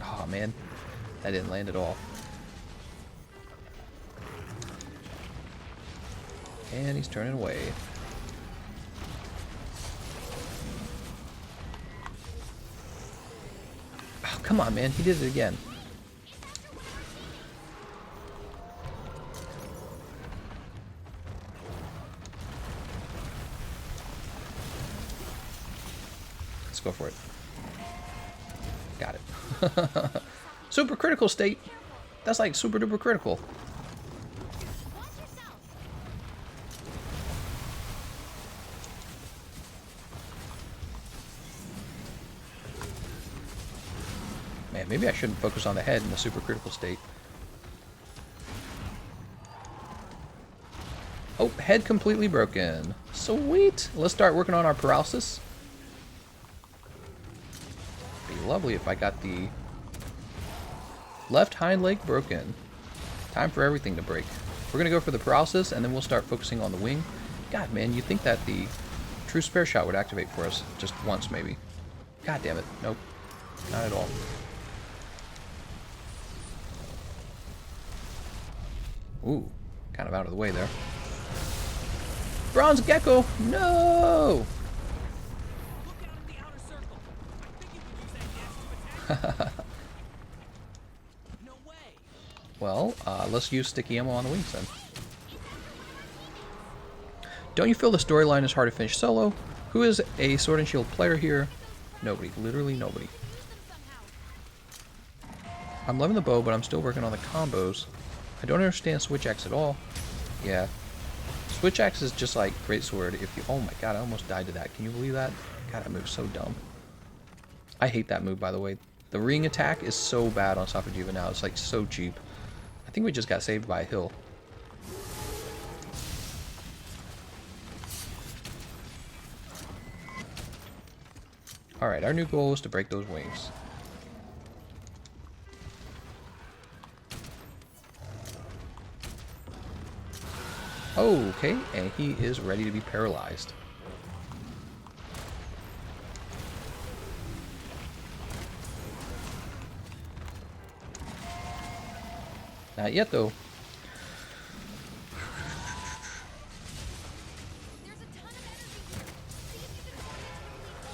Oh man, that didn't land at all. And he's turning away. Oh, come on, man. He did it again. Let's go for it. Got it. Super critical state. That's like super duper critical. Man, maybe I shouldn't focus on the head in the super critical state. Oh, head completely broken. Sweet. Let's start working on our paralysis. Be lovely if I got the left hind leg broken. Time for everything to break. We're going to go for the paralysis, and then we'll start focusing on the wing. God, man, you'd think that the true spare shot would activate for us just once, maybe. God damn it. Nope. Not at all. Ooh, kind of out of the way there. Bronze Gecko! No! Well, let's use sticky ammo on the wings then. Don't you feel the storyline is hard to finish solo? Who is a Sword and Shield player here? Nobody. Literally nobody. I'm loving the bow, but I'm still working on the combos. I don't understand Switch Axe at all. Yeah. Switch Axe is just like Great Sword if you... Oh my god, I almost died to that. Can you believe that? God, that move's so dumb. I hate that move, by the way. The ring attack is so bad on Safi-poopy now. It's like so cheap. I think we just got saved by a hill. Alright, our new goal is to break those wings. Okay, and he is ready to be paralyzed. Not yet, though.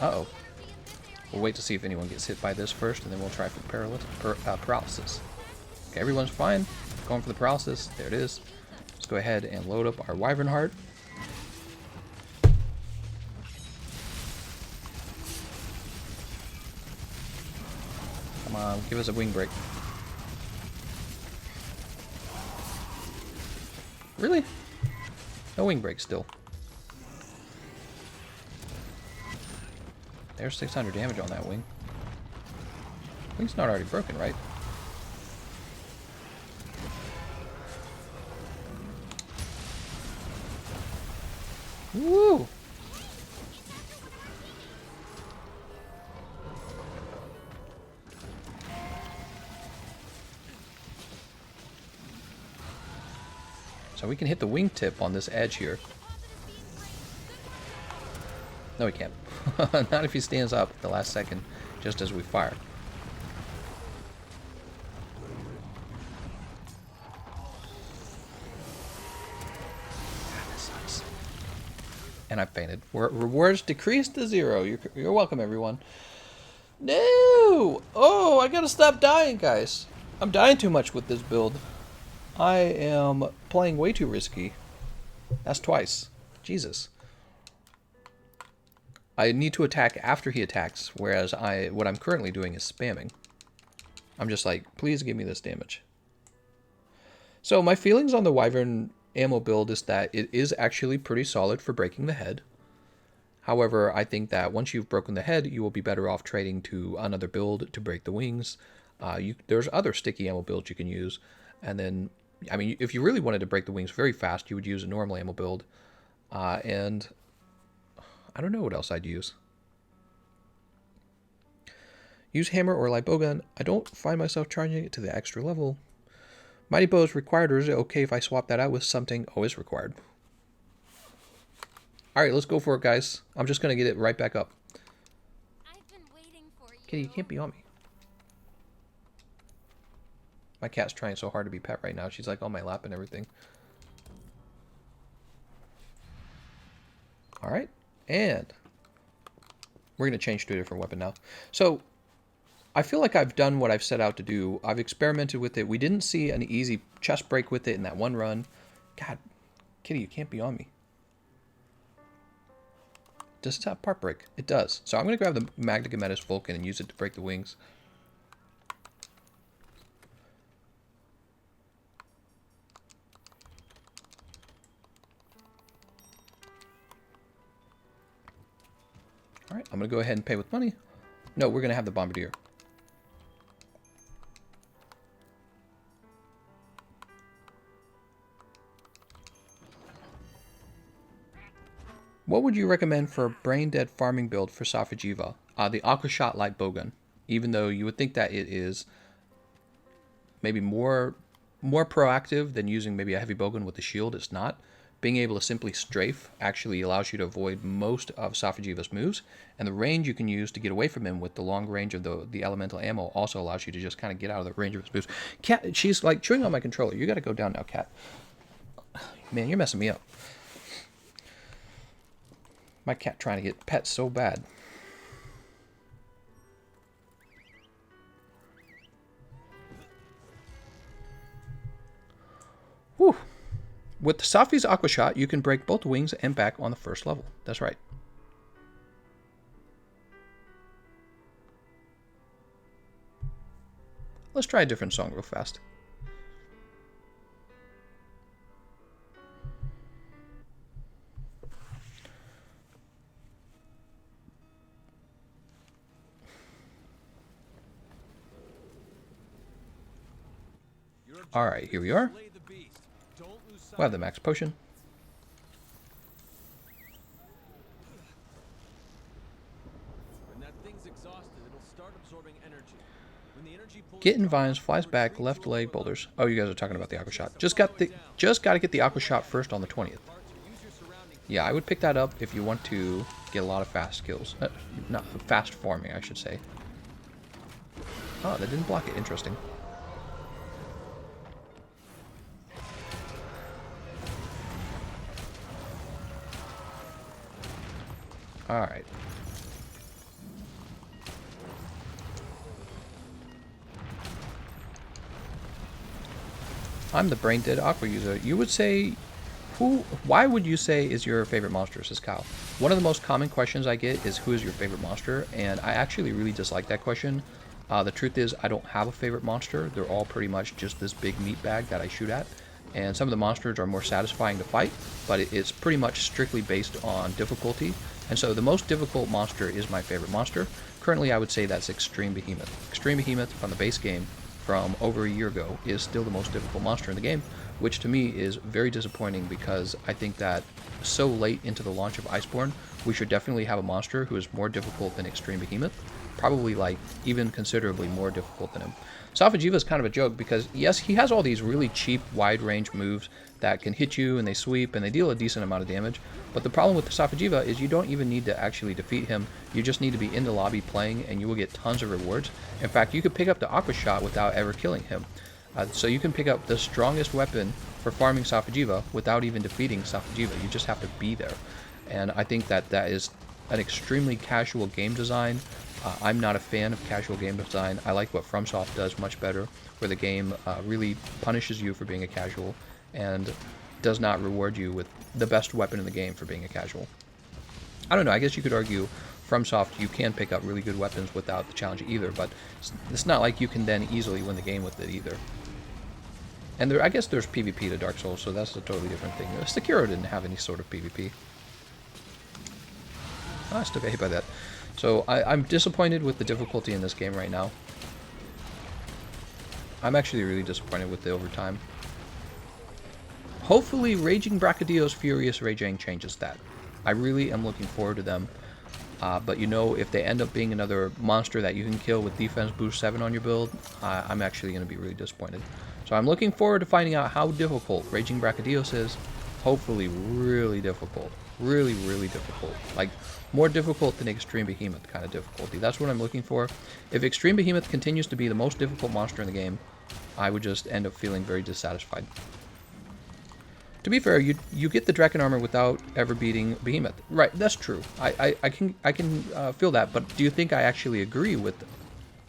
Uh-oh. We'll wait to see if anyone gets hit by this first, and then we'll try for paralysis. Okay, everyone's fine. Going for the paralysis. There it is. Let's go ahead and load up our Wyvern Heart. Come on, give us a wing break. Really? No wing break still. There's 600 damage on that wing. Wing's not already broken, right? Woo! So we can hit the wingtip on this edge here. No, he can't. Not if he stands up at the last second, just as we fire. That sucks. And I fainted. Rewards decreased to 0. You're welcome, everyone. No! Oh, I gotta stop dying, guys. I'm dying too much with this build. I am playing way too risky. That's twice. Jesus. I need to attack after he attacks, whereas what I'm currently doing is spamming. I'm just like, please give me this damage. So my feelings on the Wyvern ammo build is that it is actually pretty solid for breaking the head. However, I think that once you've broken the head, you will be better off trading to another build to break the wings. There's other sticky ammo builds you can use. And then, I mean, if you really wanted to break the wings very fast, you would use a normal ammo build. And I don't know what else I'd use. Use hammer or light bowgun. I don't find myself charging it to the extra level. Mighty bow is required, or is it okay if I swap that out with something? Oh, it's required. Alright, let's go for it, guys. I'm just going to get it right back up.
I've been waiting for you.
Kitty, you can't be on me. My cat's trying so hard to be pet right now. She's like on my lap and everything. Alright. And we're going to change to a different weapon now. So I feel like I've done what I've set out to do. I've experimented with it. We didn't see an easy chest break with it in that one run. God, Kitty, you can't be on me. Does it have part break? It does. So I'm going to grab the Magna Vulcan and use it to break the wings. Alright, I'm going to go ahead and pay with money. No, we're going to have the Bombardier. What would you recommend for a brain-dead farming build for Safi-Jiva? The Aquashot Light Bowgun. Even though you would think that it is maybe more proactive than using maybe a heavy bowgun with a shield, it's not. Being able to simply strafe actually allows you to avoid most of Safi-Jiva's moves, and the range you can use to get away from him with the long range of the elemental ammo also allows you to just kind of get out of the range of his moves. Cat, she's like chewing on my controller. You got to go down now, Cat. Man, you're messing me up. My cat trying to get pet so bad. Whew. With Safi's Aquashot, you can break both wings and back on the first level. That's right. Let's try a different song real fast. Alright, here we are. We'll have the max potion. Get in vines, flies back, left leg boulders. Oh, you guys are talking about the Aquashot. Just got to get the Aquashot first on the 20th. Yeah, I would pick that up if you want to get a lot of fast kills. Not fast farming, I should say. Oh, that didn't block it. Interesting. Alright. I'm the brain dead aqua user. You would say, why would you say is your favorite monster, says Kyle. One of the most common questions I get is who is your favorite monster, and I actually really dislike that question. The truth is I don't have a favorite monster. They're all pretty much just this big meat bag that I shoot at, and some of the monsters are more satisfying to fight, but it's pretty much strictly based on difficulty. And so the most difficult monster is my favorite monster. Currently, I would say that's Extreme Behemoth. Extreme Behemoth from the base game from over a year ago is still the most difficult monster in the game, which to me is very disappointing because I think that so late into the launch of Iceborne, we should definitely have a monster who is more difficult than Extreme Behemoth, probably like even considerably more difficult than him. Safi-poopy is kind of a joke because yes, he has all these really cheap wide range moves that can hit you and they sweep and they deal a decent amount of damage, but the problem with the Safi-poopy is you don't even need to actually defeat him. You just need to be in the lobby playing and you will get tons of rewards. In fact, you could pick up the Aqua Shot without ever killing him. So you can pick up the strongest weapon for farming Safi-poopy without even defeating Safi-poopy. You just have to be there. And I think that that is an extremely casual game design. I'm not a fan of casual game design. I like what FromSoft does much better, where the game really punishes you for being a casual and does not reward you with the best weapon in the game for being a casual. I don't know, I guess you could argue FromSoft, you can pick up really good weapons without the challenge either, but it's not like you can then easily win the game with it either. And I guess there's PvP to Dark Souls, so that's a totally different thing. Sekiro didn't have any sort of PvP. I still got hit by that. So I'm disappointed with the difficulty in this game right now. I'm actually really disappointed with the overtime. Hopefully Raging Brachydios Furious Raging changes that. I really am looking forward to them. But you know, if they end up being another monster that you can kill with defense boost 7 on your build, I'm actually going to be really disappointed. So I'm looking forward to finding out how difficult Raging Brachydios is. Hopefully really difficult. Really, really difficult. Like, more difficult than Extreme Behemoth kind of difficulty. That's what I'm looking for. If Extreme Behemoth continues to be the most difficult monster in the game, I would just end up feeling very dissatisfied. To be fair, you get the Draken armor without ever beating Behemoth. Right, that's true. I can feel that, but do you think I actually agree with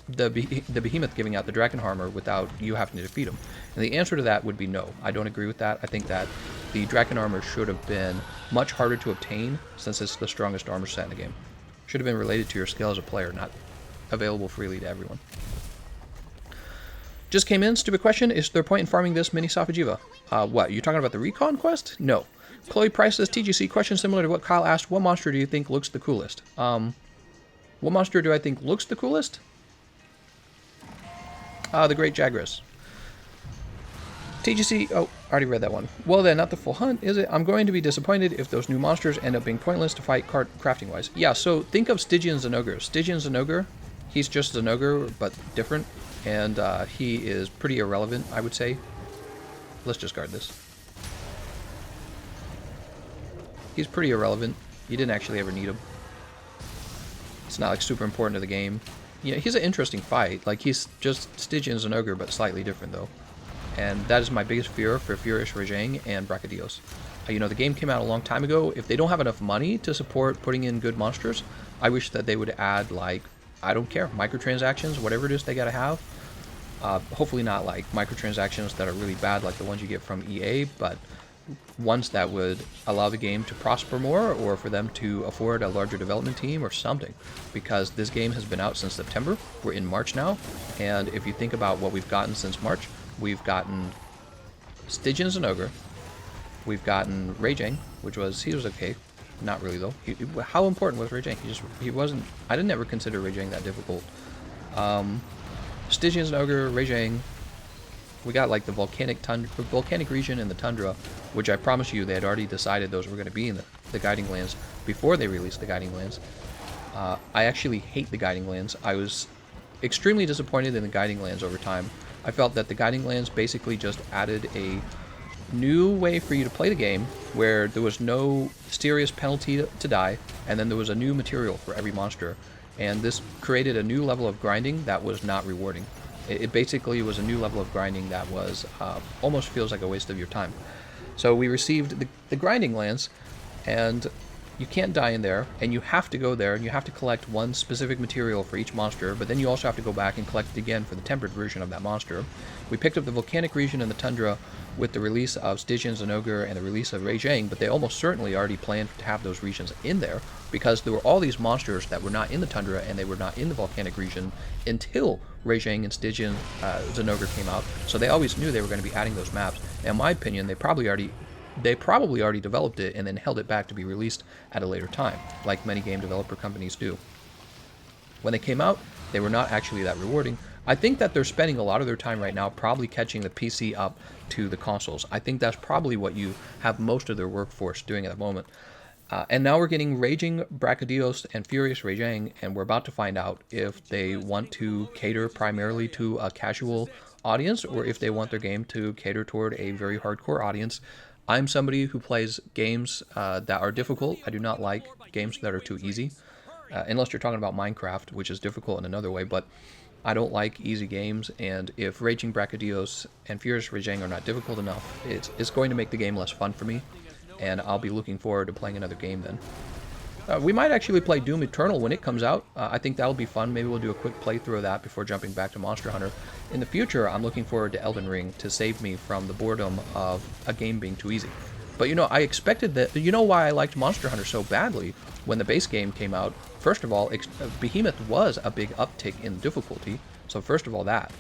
the Behemoth giving out the Draken armor without you having to defeat him? And the answer to that would be no. I don't agree with that. I think that the Draken armor should have been much harder to obtain since it's the strongest armor set in the game. Should have been related to your skill as a player, not available freely to everyone. Just came in, stupid question. Is there a point in farming this mini Safi-poopy? What, you talking about the recon quest? No. Chloe Price says, TGC, question similar to what Kyle asked. What monster do you think looks the coolest? What monster do I think looks the coolest? The Great Jagras. TGC, oh, I already read that one. Well then, not the full hunt, is it? I'm going to be disappointed if those new monsters end up being pointless to fight crafting-wise. Yeah, so think of Stygian Zenogre. Stygian Zenogre, he's just Zenogre, but different. And he is pretty irrelevant, I would say. Let's just guard this. He's pretty irrelevant. You didn't actually ever need him. It's not like super important to the game. Yeah, he's an interesting fight. Like, he's just Stygian Zenogre, but slightly different though. And that is my biggest fear for Furious Raging and Brachydios. You know, the game came out a long time ago. If they don't have enough money to support putting in good monsters, I wish that they would add, like, I don't care, microtransactions, whatever it is they gotta have. Hopefully not like microtransactions that are really bad like the ones you get from EA, but ones that would allow the game to prosper more, or for them to afford a larger development team or something. Because this game has been out since September, we're in March now, and if you think about what we've gotten since March, we've gotten Stygian Zenogre, we've gotten Raging, he was okay. Not really though. How important was Raging? He wasn't. I didn't ever consider Raging that difficult. Stygian Zenogre, Raging. We got like the volcanic region and the tundra, which I promise you they had already decided those were going to be in the Guiding Lands before they released the Guiding Lands. I actually hate the Guiding Lands. I was extremely disappointed in the Guiding Lands over time. I felt that the Guiding Lands basically just added a new way for you to play the game where there was no serious penalty to die, and then there was a new material for every monster, and this created a new level of grinding that was not rewarding. It basically was a new level of grinding that was almost feels like a waste of your time. So we received the Grinding Lands, and you can't die in there, and you have to go there and you have to collect one specific material for each monster, but then you also have to go back and collect it again for the tempered version of that monster. We picked up the volcanic region and the tundra with the release of Stygian, Zenogre, and the release of Rajang, but they almost certainly already planned to have those regions in there, because there were all these monsters that were not in the tundra and they were not in the volcanic region until Rajang and Stygian, Zenogre came out. So they always knew they were going to be adding those maps. And in my opinion, they probably already developed it and then held it back to be released at a later time, like many game developer companies do. When they came out, they were not actually that rewarding. I think that they're spending a lot of their time right now probably catching the PC up to the consoles. I think that's probably what you have most of their workforce doing at the moment. And now we're getting Raging Brachydios and Furious Rajang, and we're about to find out if they want to cater primarily to a casual audience or if they want their game to cater toward a very hardcore audience. I'm somebody who plays games that are difficult. I do not like games that are too easy, unless you're talking about Minecraft, which is difficult in another way, but I don't like easy games, and if Raging Brachydios and Furious Rajang are not difficult enough, it's going to make the game less fun for me, and I'll be looking forward to playing another game then. We might actually play Doom Eternal when it comes out. I think that'll be fun. Maybe we'll do a quick playthrough of that before jumping back to Monster Hunter. In the future, I'm looking forward to Elden Ring to save me from the boredom of a game being too easy. But I expected that. You know why I liked Monster Hunter so badly when the base game came out? First of all, Behemoth was a big uptick in difficulty. So first of all, that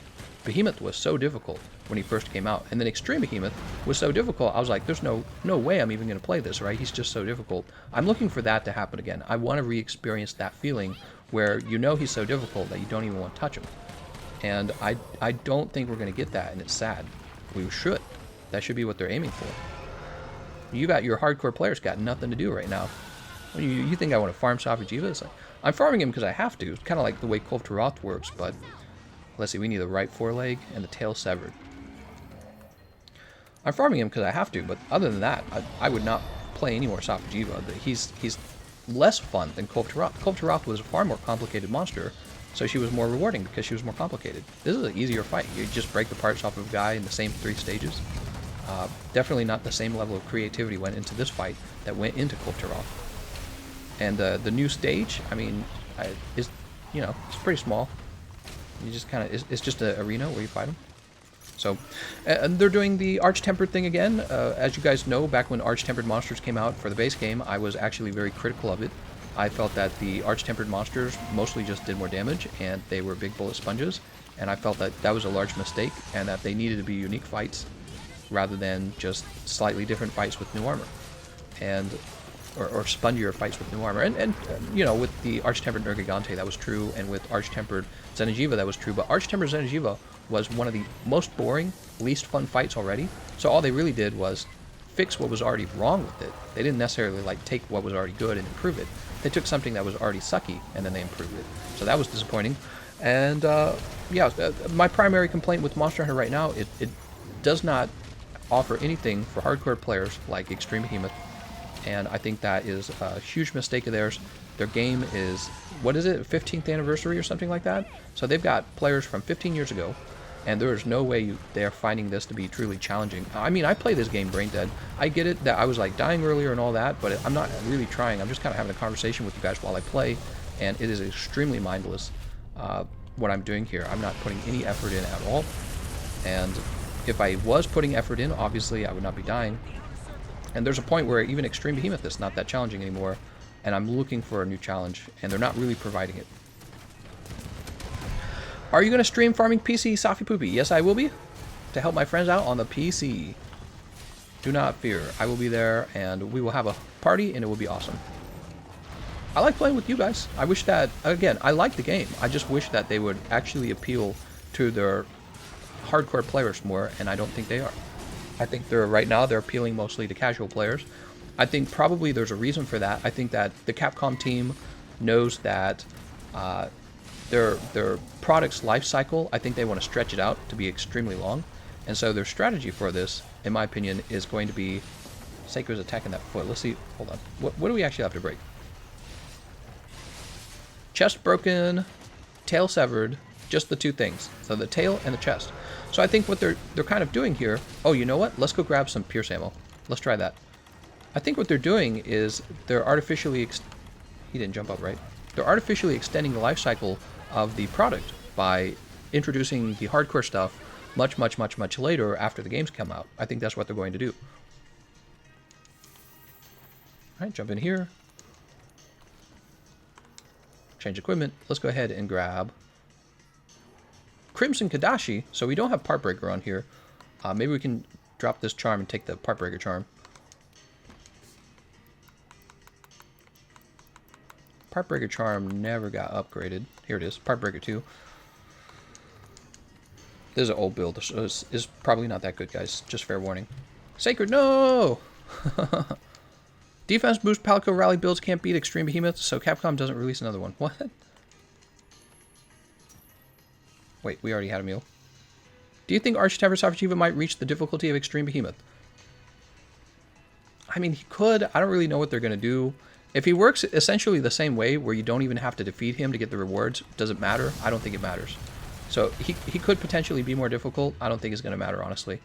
Behemoth was so difficult when he first came out, and then Extreme Behemoth was so difficult. I was like, there's no way I'm even going to play this, right? He's just so difficult. I'm looking for that to happen again. I want to re-experience that feeling where he's so difficult that you don't even want to touch him. And I don't think we're going to get that, and it's sad. We should. That should be what they're aiming for. You got your hardcore players got nothing to do right now. You think I want to farm Safi-poopy? Like, I'm farming him because I have to. It's kind of like the way Kulftaroth works, but let's see, we need the right foreleg and the tail severed. I'm farming him because I have to, but other than that, I would not play any more Safi-poopy. He's less fun than Kulftaroth. Kulftaroth was a far more complicated monster, so she was more rewarding because she was more complicated. This is an easier fight. You just break the parts off of a guy in the same 3 stages. Definitely not the same level of creativity went into this fight that went into Kulftaroth. And the new stage, I mean, it's pretty small. You just kind of, it's just an arena where you fight them. So, and they're doing the Arch-Tempered thing again. As you guys know, back when Arch-Tempered monsters came out for the base game, I was actually very critical of it. I felt that the Arch-Tempered monsters mostly just did more damage, and they were big bullet sponges. And I felt that that was a large mistake, and that they needed to be unique fights rather than just slightly different fights with new armor. And or spongier fights with new armor. And with the Arch-Tempered Nergigante, that was true, and with Arch-Tempered Xeno'jiiva, that was true. But Arch-Tempered Xeno'jiiva was one of the most boring, least fun fights already. So all they really did was fix what was already wrong with it. They didn't necessarily take what was already good and improve it. They took something that was already sucky and then they improved it. So that was disappointing. And my primary complaint with Monster Hunter right now, it does not offer anything for hardcore players like Extreme Behemoth. And I think that is a huge mistake of theirs. Their game is, 15th anniversary or something like that? So they've got players from 15 years ago, and there is no way they're finding this to be truly challenging. I mean, I play this game brain dead. I get it that I was dying earlier and all that, but I'm not really trying. I'm just kind of having a conversation with you guys while I play, and it is extremely mindless what I'm doing here. I'm not putting any effort in at all, and if I was putting effort in, obviously I would not be dying. And there's a point where even Extreme Behemoth is not that challenging anymore, and I'm looking for a new challenge, and they're not really providing it. Are you going to stream farming PC Safi-poopy? Yes, I will be, to help my friends out on the PC. Do not fear. I will be there, and we will have a party, and it will be awesome. I like playing with you guys. I wish that, again, I like the game. I just wish that they would actually appeal to their hardcore players more, and I don't think they are. I think right now they're appealing mostly to casual players. I think probably there's a reason for that. I think that the Capcom team knows that their product's life cycle, I think they want to stretch it out to be extremely long. And so their strategy for this, in my opinion, is going to be Seiko's attacking that foot. Let's see. Hold on. What do we actually have to break? Chest broken, tail severed, just the 2 things. So the tail and the chest. So I think what they're kind of doing here, oh, you know what? Let's go grab some pierce ammo. Let's try that. I think what they're doing is they're artificially, he didn't jump up, right? They're artificially extending the life cycle of the product by introducing the hardcore stuff much, much, much, much later after the games come out. I think that's what they're going to do. Alright, jump in here. Change equipment. Let's go ahead and grab Crimson Kadashi. So we don't have Part Breaker on here. Maybe we can drop this charm and take the Part Breaker charm. Part Breaker charm never got upgraded. Here it is, Part Breaker 2. This is an old build, so it's probably not that good, guys. Just fair warning. Sacred, no! Defense boost Palico Rally builds can't beat Extreme Behemoth, so Capcom doesn't release another one. What? Wait, we already had a meal. Do you think Archetype Safi-poopy might reach the difficulty of Extreme Behemoth? I mean, he could. I don't really know what they're going to do. If he works essentially the same way, where you don't even have to defeat him to get the rewards, does it matter? I don't think it matters. So he could potentially be more difficult. I don't think it's going to matter, honestly.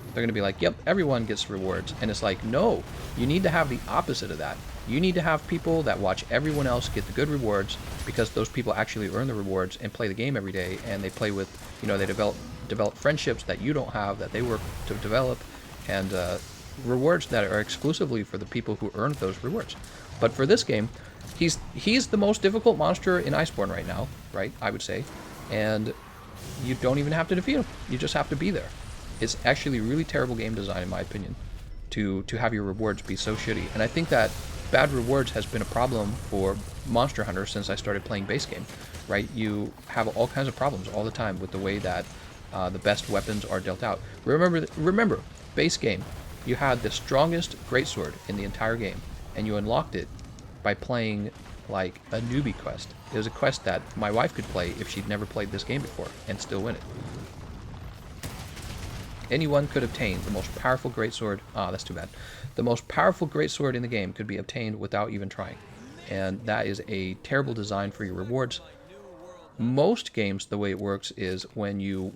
They're going to be like, yep, everyone gets rewards. And it's like, no, you need to have the opposite of that. You need to have people that watch everyone else get the good rewards, because those people actually earn the rewards and play the game every day. And they play with, you know, they develop friendships that you don't have, that they work to develop. And rewards that are exclusively for the people who earned those rewards. But for this game, he's the most difficult monster in Iceborne right now, right? I would say. And you don't even have to defeat him. You just have to be there. It's actually really terrible game design, in my opinion, to have your rewards be so shitty. And I think that bad rewards has been a problem for Monster Hunter since I started playing base game, right? You have all kinds of problems all the time with the way that the best weapons are dealt out. Remember, base game, you had the strongest greatsword in the entire game, and you unlocked it by playing like a newbie quest. It was a quest that my wife could play if she'd never played this game before and still win it. Anyone could obtain the most powerful greatsword. Ah, that's too bad. The most powerful greatsword in the game could be obtained without even trying. And that is a terrible design for your rewards. Most games, the way it works is when you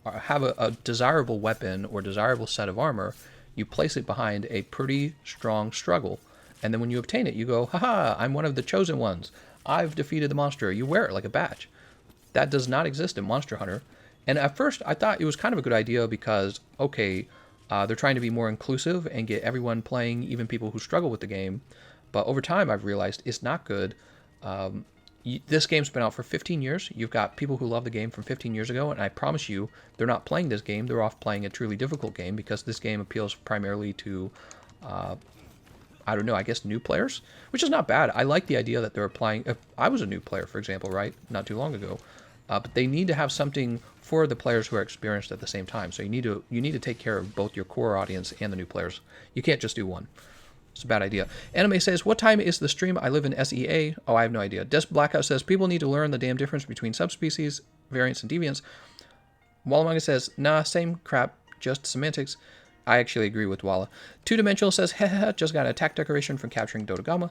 have a desirable weapon or desirable set of armor, you place it behind a pretty strong struggle. And then when you obtain it, you go, haha, I'm one of the chosen ones. I've defeated the monster. You wear it like a badge. That does not exist in Monster Hunter. And at first, I thought it was kind of a good idea because, okay, they're trying to be more inclusive and get everyone playing, even people who struggle with the game. But over time, I've realized it's not good. This game's been out for 15 years. You've got people who love the game from 15 years ago, and I promise you, they're not playing this game. They're off playing a truly difficult game because this game appeals primarily to, I don't know, I guess new players, which is not bad. I like the idea that they're applying. I was a new player, for example, right? Not too long ago. But they need to have something for the players who are experienced at the same time. So you need to take care of both your core audience and the new players. You can't just do one. It's a bad idea. Anime says, what time is the stream? I live in SEA. Oh, I have no idea. Desk Blackout says, people need to learn the damn difference between subspecies, variants, and deviants. Wallamanga says, nah, same crap, just semantics. I actually agree with Walla. Two Dimensional says, hehe, just got an attack decoration from capturing Dodogama.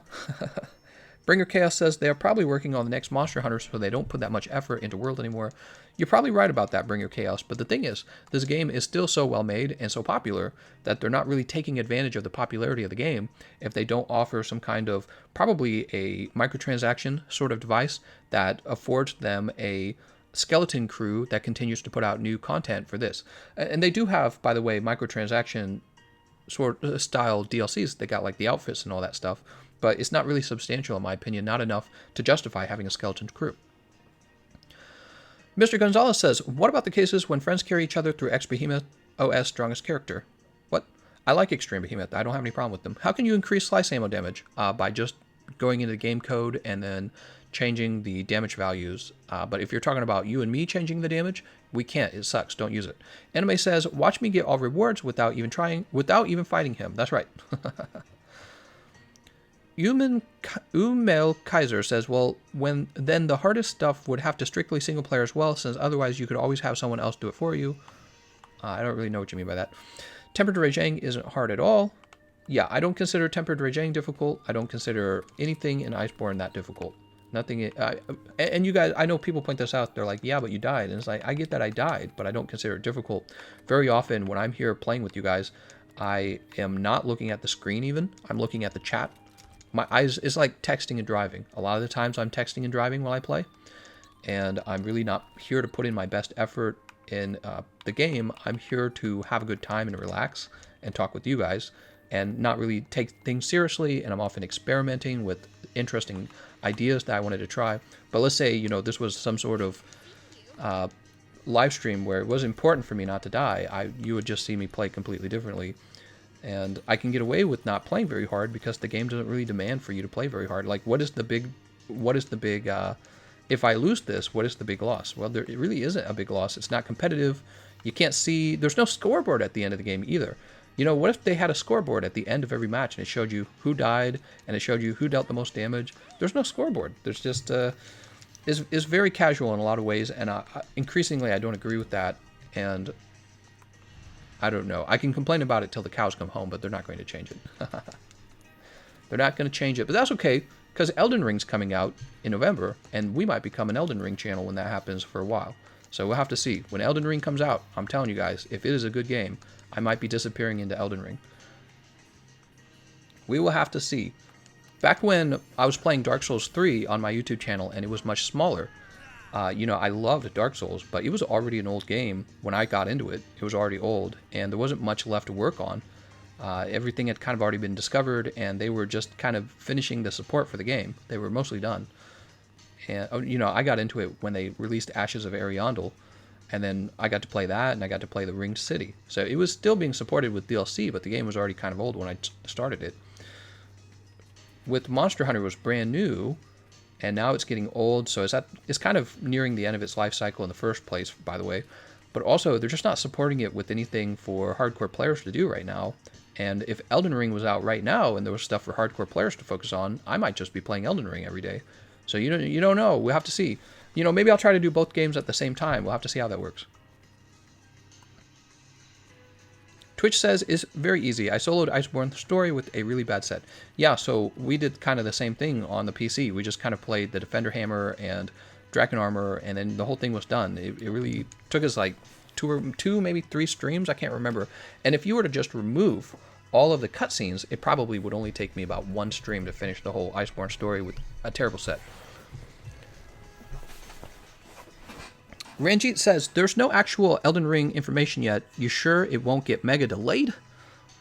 Bringer Chaos says they are probably working on the next Monster Hunter, so they don't put that much effort into world anymore. You're probably right about that, Bringer Chaos, but the thing is, this game is still so well made and so popular that they're not really taking advantage of the popularity of the game if they don't offer some kind of, probably a microtransaction sort of device that affords them a skeleton crew that continues to put out new content for this. And they do have, by the way, microtransaction sort of style DLCs. They got like the outfits and all that stuff. But it's not really substantial, in my opinion, not enough to justify having a skeleton crew. Mr. Gonzalez says, what about the cases when friends carry each other through X-Behemoth OS strongest character? What? I like Extreme Behemoth. I don't have any problem with them. How can you increase slice ammo damage? By just going into the game code and then changing the damage values. But if you're talking about you and me changing the damage, we can't. It sucks. Don't use it. Anime says, watch me get all rewards without even fighting him. That's right. Umel Kaiser says, well, then the hardest stuff would have to strictly single player as well, since otherwise you could always have someone else do it for you. I don't really know what you mean by that. Tempered Raging isn't hard at all. Yeah, I don't consider Tempered Raging difficult. I don't consider anything in Iceborne that difficult. Nothing. And you guys, I know people point this out. They're like, yeah, but you died. And it's like, I get that I died, but I don't consider it difficult. Very often when I'm here playing with you guys, I am not looking at the screen even. I'm looking at the chat. My eyes, it's like texting and driving. A lot of the times I'm texting and driving while I play. And I'm really not here to put in my best effort in the game, I'm here to have a good time and relax and talk with you guys and not really take things seriously. And I'm often experimenting with interesting ideas that I wanted to try. But let's say, you know, this was some sort of live stream where it was important for me not to die. You would just see me play completely differently. And I can get away with not playing very hard because the game doesn't really demand for you to play very hard. Like, what is the big, if I lose this, what is the big loss? Well, there it really isn't a big loss. It's not competitive. You can't see, there's no scoreboard at the end of the game either. You know, what if they had a scoreboard at the end of every match and it showed you who died and it showed you who dealt the most damage? There's no scoreboard. There's just, it's very casual in a lot of ways, and increasingly I don't agree with that, and I don't know. I can complain about it till the cows come home, but they're not going to change it. They're not going to change it, but that's okay, because Elden Ring's coming out in November, and we might become an Elden Ring channel when that happens for a while. So we'll have to see. When Elden Ring comes out, I'm telling you guys, if it is a good game, I might be disappearing into Elden Ring. We will have to see. Back when I was playing Dark Souls 3 on my YouTube channel, and it was much smaller, you know, I loved Dark Souls, but it was already an old game when I got into it. It was already old, and there wasn't much left to work on. Everything had kind of already been discovered, and they were just kind of finishing the support for the game. They were mostly done. And, you know, I got into it when they released Ashes of Ariandel, and then I got to play that, and I got to play the Ringed City. So it was still being supported with DLC, but the game was already kind of old when I started it. With Monster Hunter, it was brand new, and now it's getting old, so it's kind of nearing the end of its life cycle in the first place, by the way. But also, they're just not supporting it with anything for hardcore players to do right now. And if Elden Ring was out right now and there was stuff for hardcore players to focus on, I might just be playing Elden Ring every day. So you don't know. We'll have to see. You know, maybe I'll try to do both games at the same time. We'll have to see how that works. Twitch says, it's very easy. I soloed Iceborne story with a really bad set. Yeah, so we did kind of the same thing on the PC. We just kind of played the Defender Hammer and Draken Armor, and then the whole thing was done. It really took us like two, maybe 3 streams. I can't remember. And if you were to just remove all of the cutscenes, it probably would only take me about 1 stream to finish the whole Iceborne story with a terrible set. Ranjit says, there's no actual Elden Ring information yet. You sure it won't get mega delayed?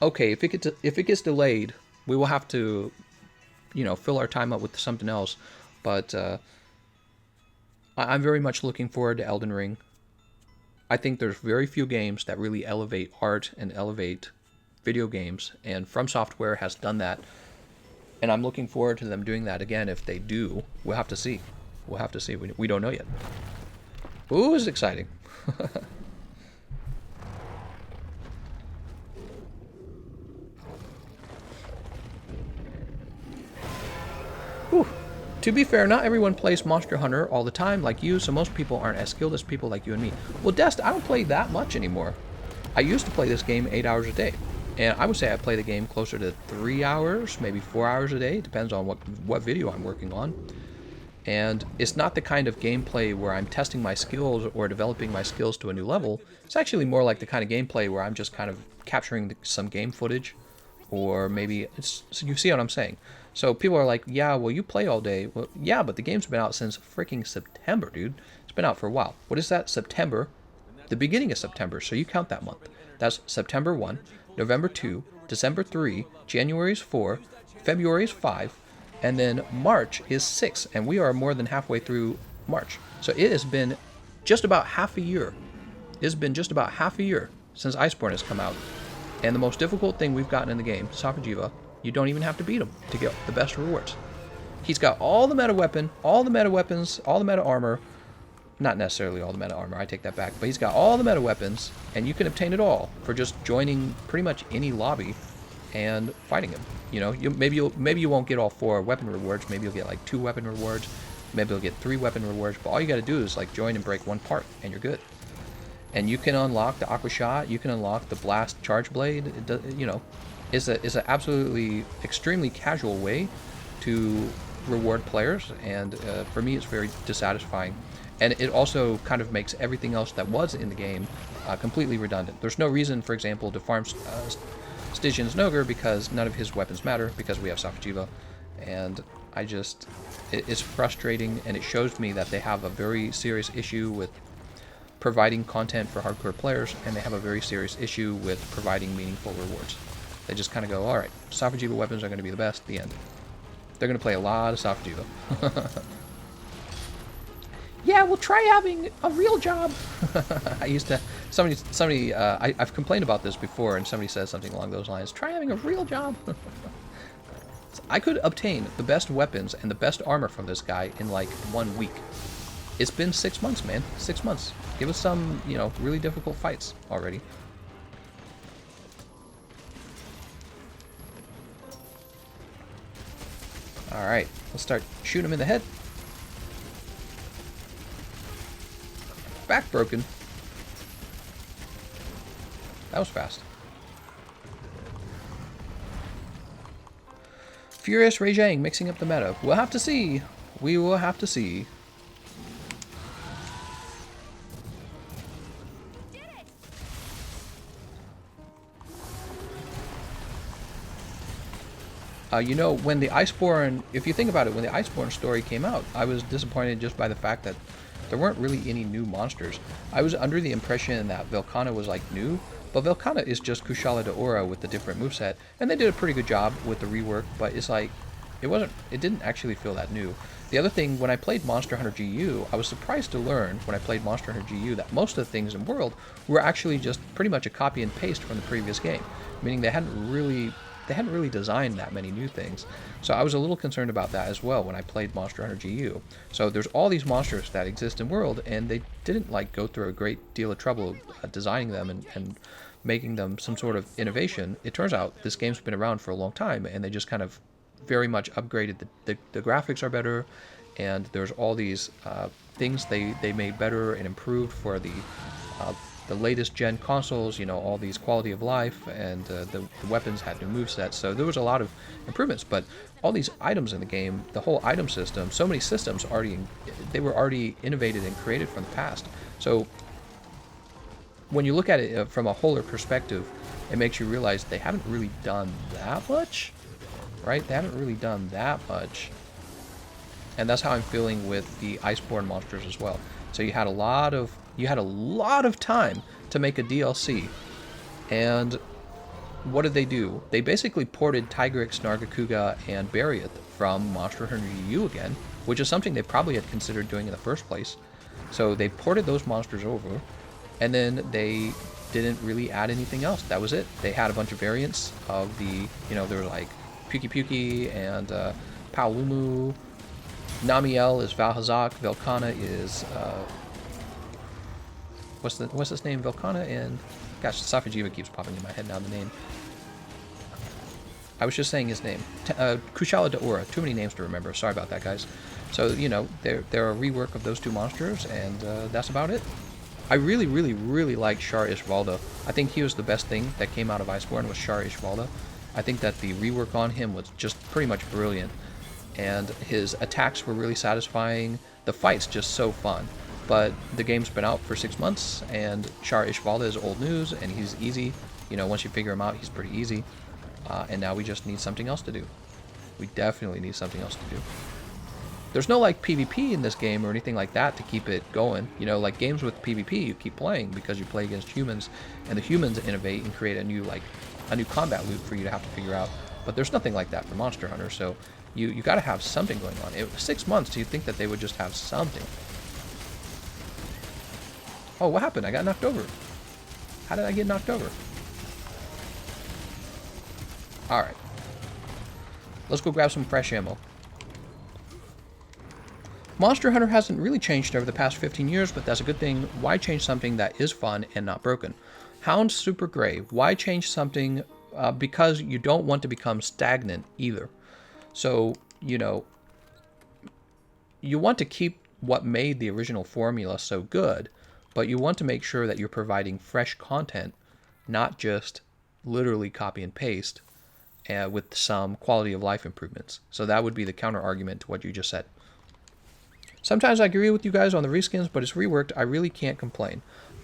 Okay, if it gets delayed, we will have to, you know, fill our time up with something else. But I'm very much looking forward to Elden Ring. I think there's very few games that really elevate art and elevate video games, and From Software has done that. And I'm looking forward to them doing that again. If they do, we'll have to see. We'll have to see. We don't know yet. Ooh, it's exciting. Whew. To be fair, not everyone plays Monster Hunter all the time like you, so most people aren't as skilled as people like you and me. Well, Dest, I don't play that much anymore. I used to play this game 8 hours a day. And I would say I play the game closer to 3 hours, maybe 4 hours a day. It depends on what video I'm working on. And it's not the kind of gameplay where I'm testing my skills or developing my skills to a new level. It's actually more like the kind of gameplay where I'm just kind of capturing some game footage, or maybe so you see what I'm saying. So people are like, yeah, well, you play all day. Well, yeah, but the game's been out since freaking September, dude. It's been out for a while. What is that? September? The beginning of September. So you count that month. That's September 1, November 2, December 3, January is 4, February is 5, and then March is 6, and we are more than halfway through March. So it has been just about half a year. It's been just about half a year since Iceborne has come out. And the most difficult thing we've gotten in the game, Safi-poopy, you don't even have to beat him to get the best rewards. He's got all the meta weapon, all the meta weapons, all the meta armor. Not necessarily all the meta armor, I take that back. But he's got all the meta weapons, and you can obtain it all for just joining pretty much any lobby and fighting him. You know, maybe you won't get all 4 weapon rewards. Maybe you'll get like 2 weapon rewards. Maybe you'll get 3 weapon rewards. But all you got to do is like join and break 1 part, and you're good. And you can unlock the Aqua Shot. You can unlock the Blast Charge Blade. It does, you know, it's an absolutely extremely casual way to reward players, and for me, it's very dissatisfying. And it also kind of makes everything else that was in the game completely redundant. There's no reason, for example, to farm Stygian's Nogre because none of his weapons matter because we have Safi-poopy. And it's frustrating, and it shows me that they have a very serious issue with providing content for hardcore players, and they have a very serious issue with providing meaningful rewards. They just kind of go, all right, Safi-poopy weapons are going to be the best, the end. They're going to play a lot of Safi-poopy. Yeah, well, try having a real job. I used to, I've complained about this before, and somebody says something along those lines. Try having a real job. So I could obtain the best weapons and the best armor from this guy in like 1 week. It's been 6 months, man. 6 months. Give us some, you know, really difficult fights already. Alright, let's start shooting him in the head. Back broken. That was fast. Furious Raging, mixing up the meta. We'll have to see. We will have to see. You know, when the Iceborne, if you think about it, when the Iceborne story came out, I was disappointed just by the fact that there weren't really any new monsters. I was under the impression that Velkhana was like new, but Velkhana is just Kushala Daora with the different moveset, and they did a pretty good job with the rework, but it's like, it didn't actually feel that new. The other thing, when I played Monster Hunter GU, I was surprised to learn when I played Monster Hunter GU that most of the things in World were actually just pretty much a copy and paste from the previous game, meaning they hadn't really designed that many new things. So I was a little concerned about that as well when I played Monster Hunter GU. So there's all these monsters that exist in World, and they didn't like go through a great deal of trouble designing them and making them some sort of innovation. It turns out this game's been around for a long time, and they just kind of very much upgraded. The graphics are better, and there's all these things they made better and improved for the latest gen consoles, you know, all these quality of life, and the weapons had new movesets, so there was a lot of improvements. But all these items in the game, the whole item system, so many systems they were already innovated and created from the past. So when you look at it from a wholer perspective, it makes you realize they haven't really done that much, right? They haven't really done that much. And that's how I'm feeling with the Iceborne monsters as well. So you had a lot of time to make a DLC, and what did they do? They basically ported Tigrex, Nargacuga, and Bariath from Monster Hunter U again, which is something they probably had considered doing in the first place. So they ported those monsters over, and then they didn't really add anything else. That was it. They had a bunch of variants of the, you know, they were like Puki and Paolumu. Namiel is Valhazak. Velkhana is what's his name? Velkhana and gosh, Safi-poopy keeps popping in my head now. The name. I was just saying his name. Kushala Daora. Too many names to remember. Sorry about that, guys. So you know they're a rework of those two monsters, and that's about it. I really like Shar Ishvalda. I think he was the best thing that came out of Iceborne was Shar Ishvalda. I think that the rework on him was just pretty much brilliant, and his attacks were really satisfying. The fight's just so fun. But the game's been out for 6 months, and Shar Ishvalda is old news, and he's easy. You know, once you figure him out, he's pretty easy. And now we just need something else to do. We definitely need something else to do. There's no, like, PvP in this game or anything like that to keep it going. You know, like, games with PvP, you keep playing because you play against humans, and the humans innovate and create a new combat loop for you to have to figure out. But there's nothing like that for Monster Hunter, so you got to have something going on. 6 months, do you think that they would just have something? Oh, what happened? I got knocked over. How did I get knocked over? Alright. Let's go grab some fresh ammo. Monster Hunter hasn't really changed over the past 15 years, but that's a good thing. Why change something that is fun and not broken? Hound Super Gray. Why change something? Because you don't want to become stagnant either. So, you know, you want to keep what made the original formula so good, but you want to make sure that you're providing fresh content, not just literally copy and paste with some quality of life improvements. So that would be the counter argument to what you just said. Sometimes I agree with you guys on the reskins, but it's reworked. I really can't complain.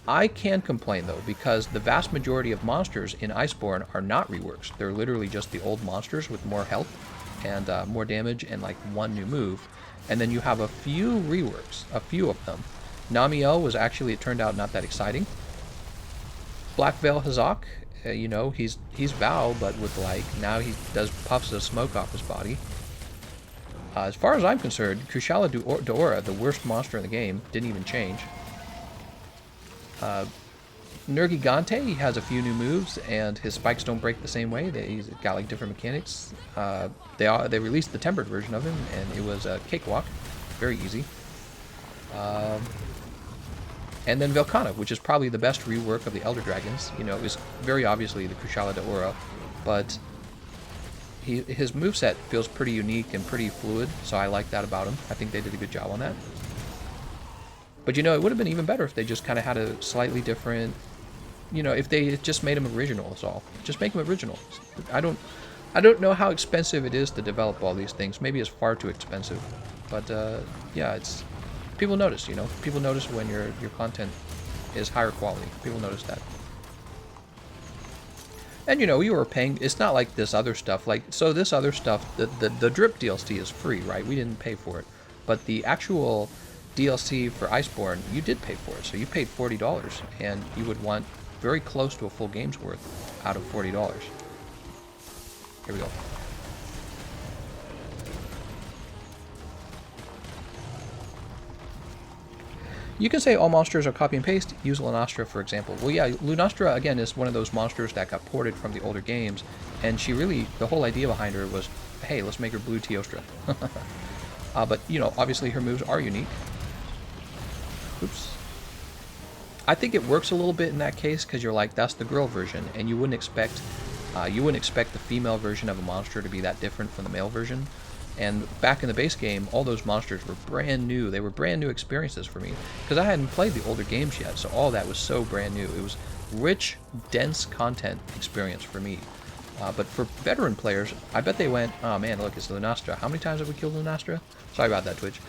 I can complain, though, because the vast majority of monsters in Iceborne are not reworks. They're literally just the old monsters with more health and more damage and like one new move. And then you have a few reworks, a few of them, Namiel was actually, it turned out, not that exciting. Black Veil Hazak, you know, he's Val, but with like, now he does puffs of smoke off his body. As far as I'm concerned, Kushala Daora, the worst monster in the game, didn't even change. Nergigante, he has a few new moves, and his spikes don't break the same way. He's got like different mechanics. They released the tempered version of him, and it was a cakewalk, very easy. And then Velkhana, which is probably the best rework of the Elder Dragons. You know, it was very obviously the Kushala Daora, but his moveset feels pretty unique and pretty fluid, so I like that about him. I think they did a good job on that. But you know, it would have been even better if they just kind of had a slightly different, you know, if they just made him original is all. Just make him original. I don't know how expensive it is to develop all these things. Maybe it's far too expensive. But yeah, it's people notice, you know. People notice when your content is higher quality. People notice that. And you know, you were paying, it's not like this other stuff, like, so this other stuff, the drip DLC is free, right? We didn't pay for it. But the actual DLC for Iceborne, you did pay for it. So you paid $40, and you would want very close to a full game's worth out of $40. Here we go. You can say all monsters are copy and paste. Use Lunastra, for example. Well, yeah, Lunastra, again, is one of those monsters that got ported from the older games, and she really, the whole idea behind her was, hey, let's make her blue Teostra. But, you know, obviously her moves are unique. Oops. I think it works a little bit in that case, because you're like, that's the girl version, and you wouldn't expect the female version of a monster to be that different from the male version. And back in the base game, all those monsters were brand new. They were brand new experiences for me, because I hadn't played the older games yet, so all that was so brand new. It was rich, dense content experience for me. But for veteran players, I bet they went, oh man, look, it's Lunastra. How many times have we killed Lunastra? Sorry about that, Twitch.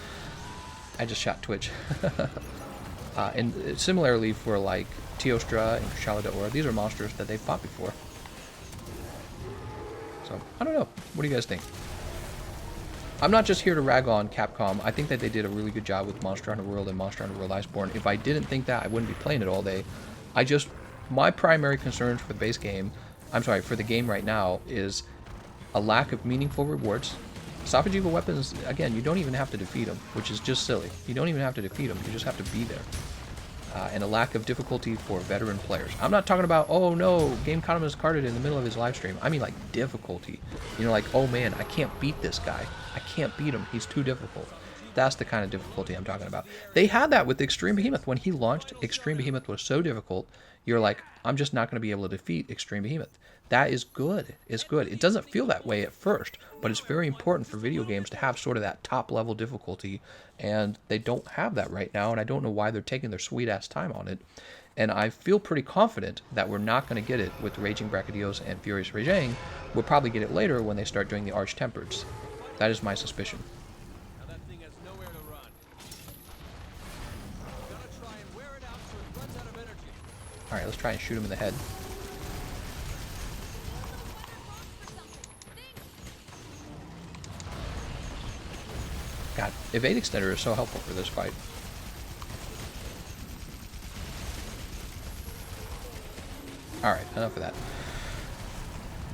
I just shot Twitch. And similarly for like Teostra and Kushala Daora, these are monsters that they've fought before. So, I don't know. What do you guys think? I'm not just here to rag on Capcom. I think that they did a really good job with Monster Hunter World and Monster Hunter World Iceborne. If I didn't think that, I wouldn't be playing it all day. My primary concerns for the base game, for the game right now, is a lack of meaningful rewards. Safi-poopy weapons, again, you don't even have to defeat them, which is just silly. You don't even have to defeat them, you just have to be there. And a lack of difficulty for veteran players. I'm not talking about, oh no, Gameconomist carded in the middle of his live stream. I mean like difficulty. You know, like, oh man, I can't beat this guy. I can't beat him. He's too difficult. That's the kind of difficulty I'm talking about. They had that with Extreme Behemoth. When he launched, Extreme Behemoth was so difficult, you're like, I'm just not going to be able to defeat Extreme Behemoth. That is good. It's good. It doesn't feel that way at first, but it's very important for video games to have sort of that top level difficulty, and they don't have that right now, and I don't know why they're taking their sweet ass time on it. And I feel pretty confident that we're not going to get it with Raging Brachydios and Furious Rajang. We'll probably get it later when they start doing the Arch Tempereds. That is my suspicion.
Now that thing has nowhere to run. Gotta try and wear it out so it runs out of energy.
Alright, let's try and shoot him in the head. God, Evade Extender is so helpful for this fight. Alright, enough of that.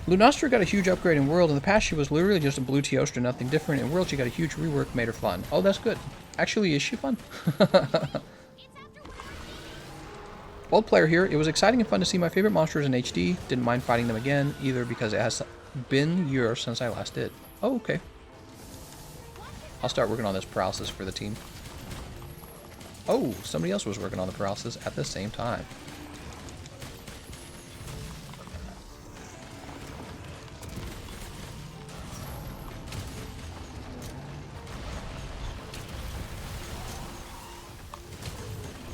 Lunastra got a huge upgrade in World. In the past, she was literally just a blue Teostra, nothing different. In World, she got a huge rework, made her fun. Oh, that's good. Actually, is she fun? Old player here. It was exciting and fun to see my favorite monsters in HD. Didn't mind fighting them again, either because it has been years since I last did. Oh, okay. I'll start working on this paralysis for the team. Oh, somebody else was working on the paralysis at the same time.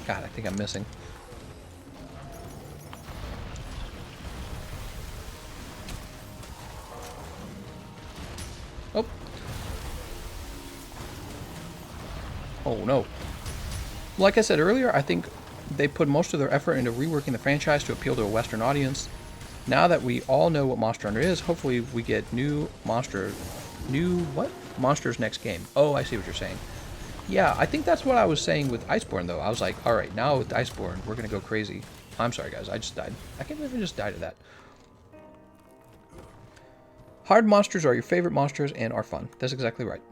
God, I think I'm missing. Oh. Oh no. Like I said earlier, I think they put most of their effort into reworking the franchise to appeal to a Western audience. Now that we all know what Monster Hunter is, hopefully we get monsters next game. Oh, I see what you're saying. Yeah, I think that's what I was saying with Iceborne, though. I was like, alright, now with Iceborne, we're gonna go crazy. I'm sorry, guys. I just died. I can't believe I just died of that. Hard monsters are your favorite monsters and are fun. That's exactly right.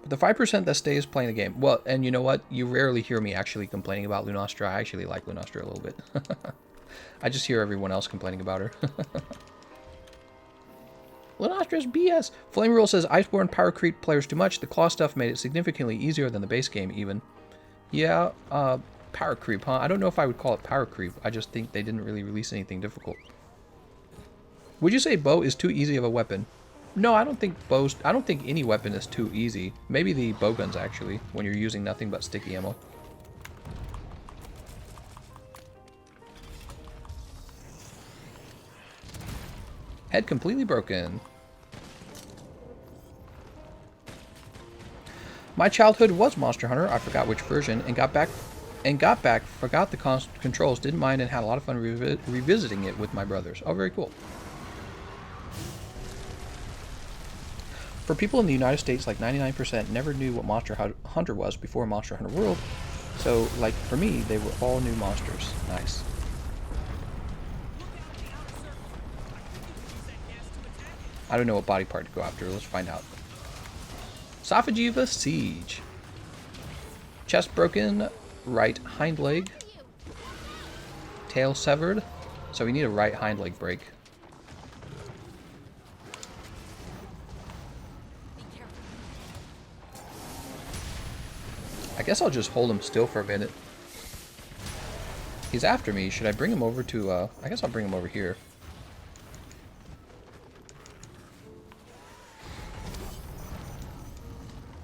But the 5% that stays playing the game. Well, and you know what? You rarely hear me actually complaining about Lunastra. I actually like Lunastra a little bit. I just hear everyone else complaining about her. Lunastra's BS. Flame Rule says Iceborne power creep players too much. The claw stuff made it significantly easier than the base game even. Yeah, power creep, huh? I don't know if I would call it power creep. I just think they didn't really release anything difficult. Would you say bow is too easy of a weapon? No, I don't think I don't think any weapon is too easy. Maybe the bow guns actually, when you're using nothing but sticky ammo. Head completely broken. My childhood was Monster Hunter. I forgot which version and got back, forgot the controls, didn't mind, and had a lot of fun revisiting it with my brothers. Oh, very cool. For people in the United States, like 99% never knew what Monster Hunter was before Monster Hunter World. So, like, for me, they were all new monsters. Nice. I don't know what body part to go after. Let's find out. Safi-poopy Siege. Chest broken. Right hind leg. Tail severed. So we need a right hind leg break. I guess I'll just hold him still for a minute. He's after me. Should I bring him over to, I guess I'll bring him over here.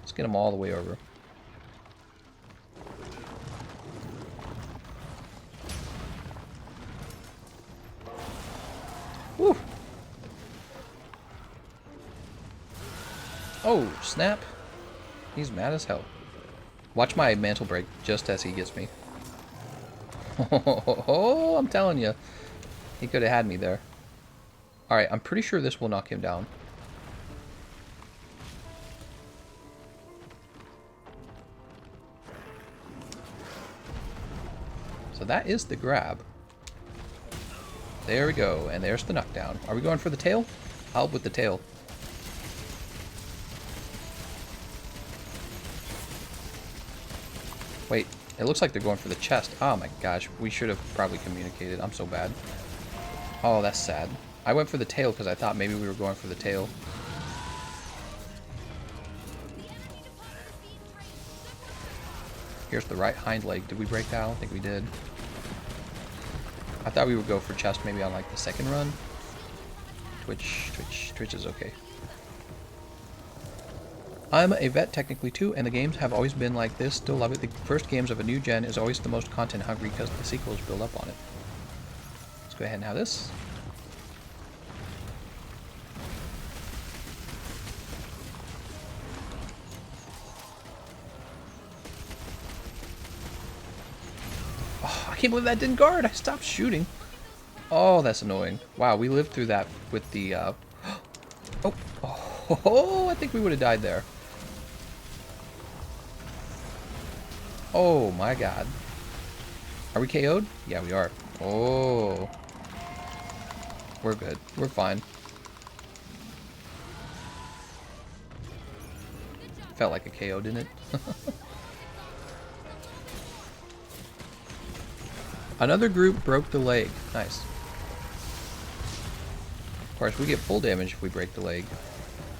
Let's get him all the way over. Woo! Oh, snap. He's mad as hell. Watch my mantle break just as he gets me. Oh, I'm telling you. He could have had me there. Alright, I'm pretty sure this will knock him down. So that is the grab. There we go, and there's the knockdown. Are we going for the tail? I'll help with the tail. Wait, it looks like they're going for the chest. Oh my gosh, we should have probably communicated. I'm so bad. Oh, that's sad. I went for the tail because I thought maybe we were going for the tail. Here's the right hind leg. Did we break that? I don't think we did. I thought we would go for chest maybe on like the second run. Twitch is okay. I'm a vet technically too, and the games have always been like this. Still love it. The first games of a new gen is always the most content hungry because the sequels build up on it. Let's go ahead and have this. Oh, I can't believe that didn't guard. I stopped shooting. Oh, that's annoying. Wow, we lived through that with the, Oh, I think we would have died there. Oh my god. Are we KO'd? Yeah, we are. Oh. We're good. We're fine. Felt like a KO, didn't it? Another group broke the leg. Nice. Of course, we get full damage if we break the leg.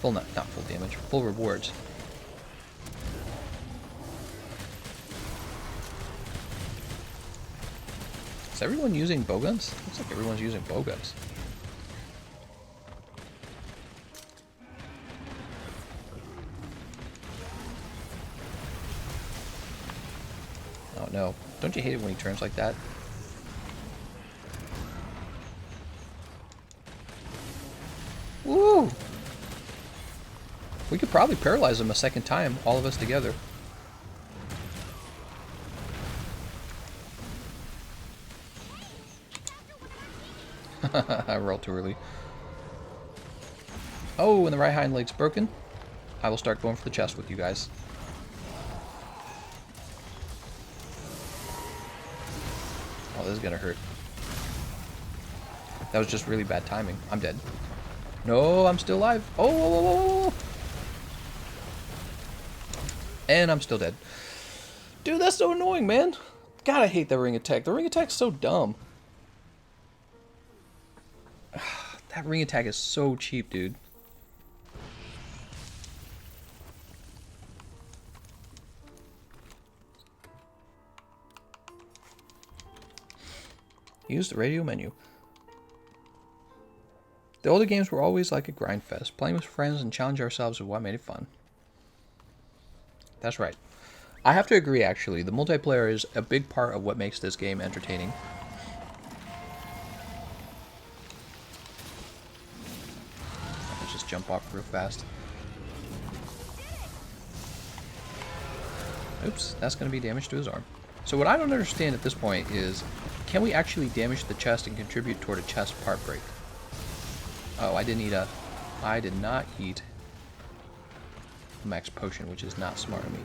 Full, not full damage, full rewards. Is everyone using bowguns? Looks like everyone's using bowguns. Oh no. Don't you hate it when he turns like that? Woo! We could probably paralyze him a second time, all of us together. I rolled too early. Oh, and the right hind leg's broken. I will start going for the chest with you guys. Oh, this is gonna hurt. That was just really bad timing. I'm dead. No, I'm still alive. Oh, whoa, whoa, whoa, whoa. And I'm still dead. Dude, that's so annoying, man. God, I hate that ring attack. The ring attack's so dumb. That ring attack is so cheap, dude. Use the radio menu. The older games were always like a grind fest. Playing with friends and challenge ourselves is what made it fun. That's right. I have to agree, actually. The multiplayer is a big part of what makes this game entertaining. Let's just jump off real fast. Oops, that's going to be damage to his arm. So what I don't understand at this point is, can we actually damage the chest and contribute toward a chest part break? Oh, I did not eat a max potion, which is not smart of me.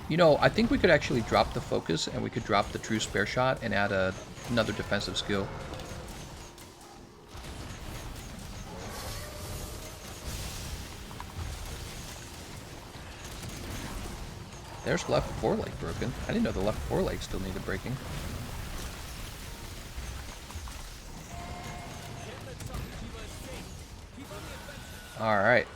You know, I think we could actually drop the focus and we could drop the true spare shot and add another defensive skill. There's left foreleg broken. I didn't know the left foreleg still needed breaking. Alright.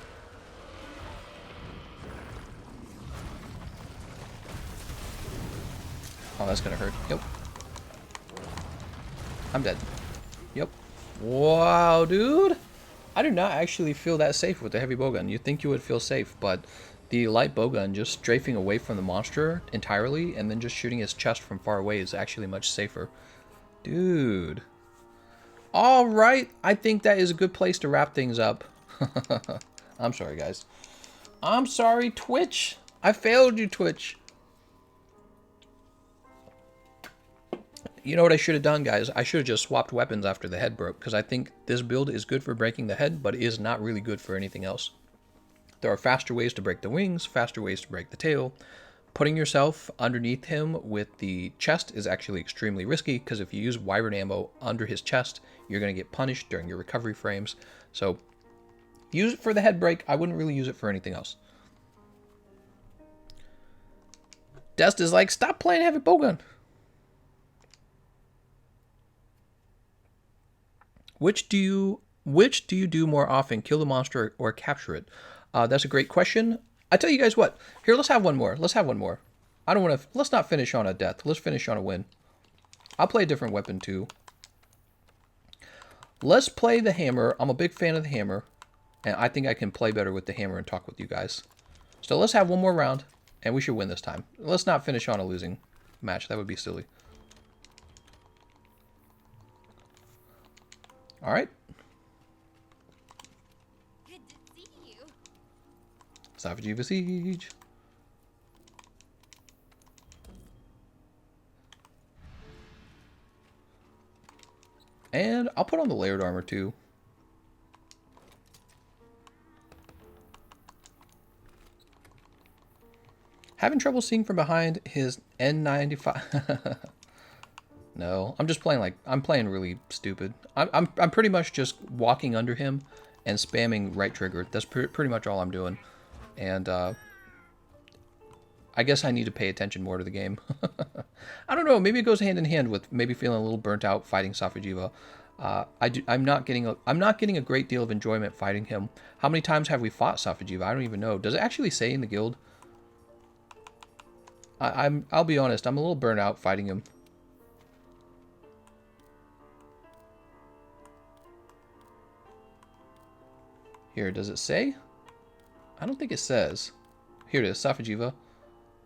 Oh, that's gonna hurt. Yep. I'm dead. Yep. Wow, dude! I do not actually feel that safe with the heavy bowgun. You'd think you would feel safe, but the light bowgun just strafing away from the monster entirely and then just shooting his chest from far away is actually much safer. Dude. Alright, I think that is a good place to wrap things up. I'm sorry, guys. I'm sorry, Twitch. I failed you, Twitch. You know what I should have done, guys? I should have just swapped weapons after the head broke, because I think this build is good for breaking the head, but is not really good for anything else. There are faster ways to break the wings, faster ways to break the tail. Putting yourself underneath him with the chest is actually extremely risky, because if you use wyvern ammo under his chest, you're going to get punished during your recovery frames. So, use it for the head break. I wouldn't really use it for anything else. Dust is like, stop playing heavy bowgun. Which do you do more often, kill the monster or capture it? That's a great question. I tell you guys what. Here, let's have one more. Let's have one more. I don't want to. Let's not finish on a death. Let's finish on a win. I'll play a different weapon too. Let's play the hammer. I'm a big fan of the hammer, and I think I can play better with the hammer and talk with you guys. So let's have one more round, and we should win this time. Let's not finish on a losing match. That would be silly. All right.
Good to see you.
Safi-poopy siege. And I'll put on the layered armor too. Having trouble seeing from behind his N95. No, I'm just playing I'm playing really stupid. I'm pretty much just walking under him and spamming right trigger. That's pretty much all I'm doing. And I guess I need to pay attention more to the game. I don't know. Maybe it goes hand in hand with maybe feeling a little burnt out fighting Safi-poopy. I'm not getting a great deal of enjoyment fighting him. How many times have we fought Safi-poopy? I don't even know. Does it actually say in the guild? I'll be honest. I'm a little burnt out fighting him. Here, does it say? I don't think it says. Here it is, Safi-poopy.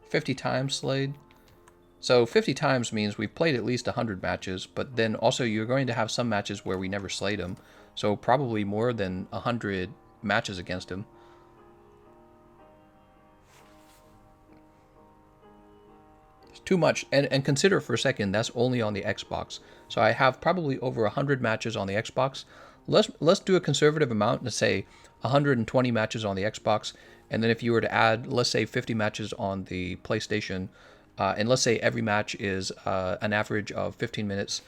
50 times slayed. So 50 times means we've played at least 100 matches, but then also you're going to have some matches where we never slayed him. So probably more than 100 matches against him. It's too much. And consider for a second, that's only on the Xbox. So I have probably over 100 matches on the Xbox. Let's do a conservative amount and say 120 matches on the Xbox, and then if you were to add, let's say 50 matches on the PlayStation, And let's say every match is an average of 15 minutes,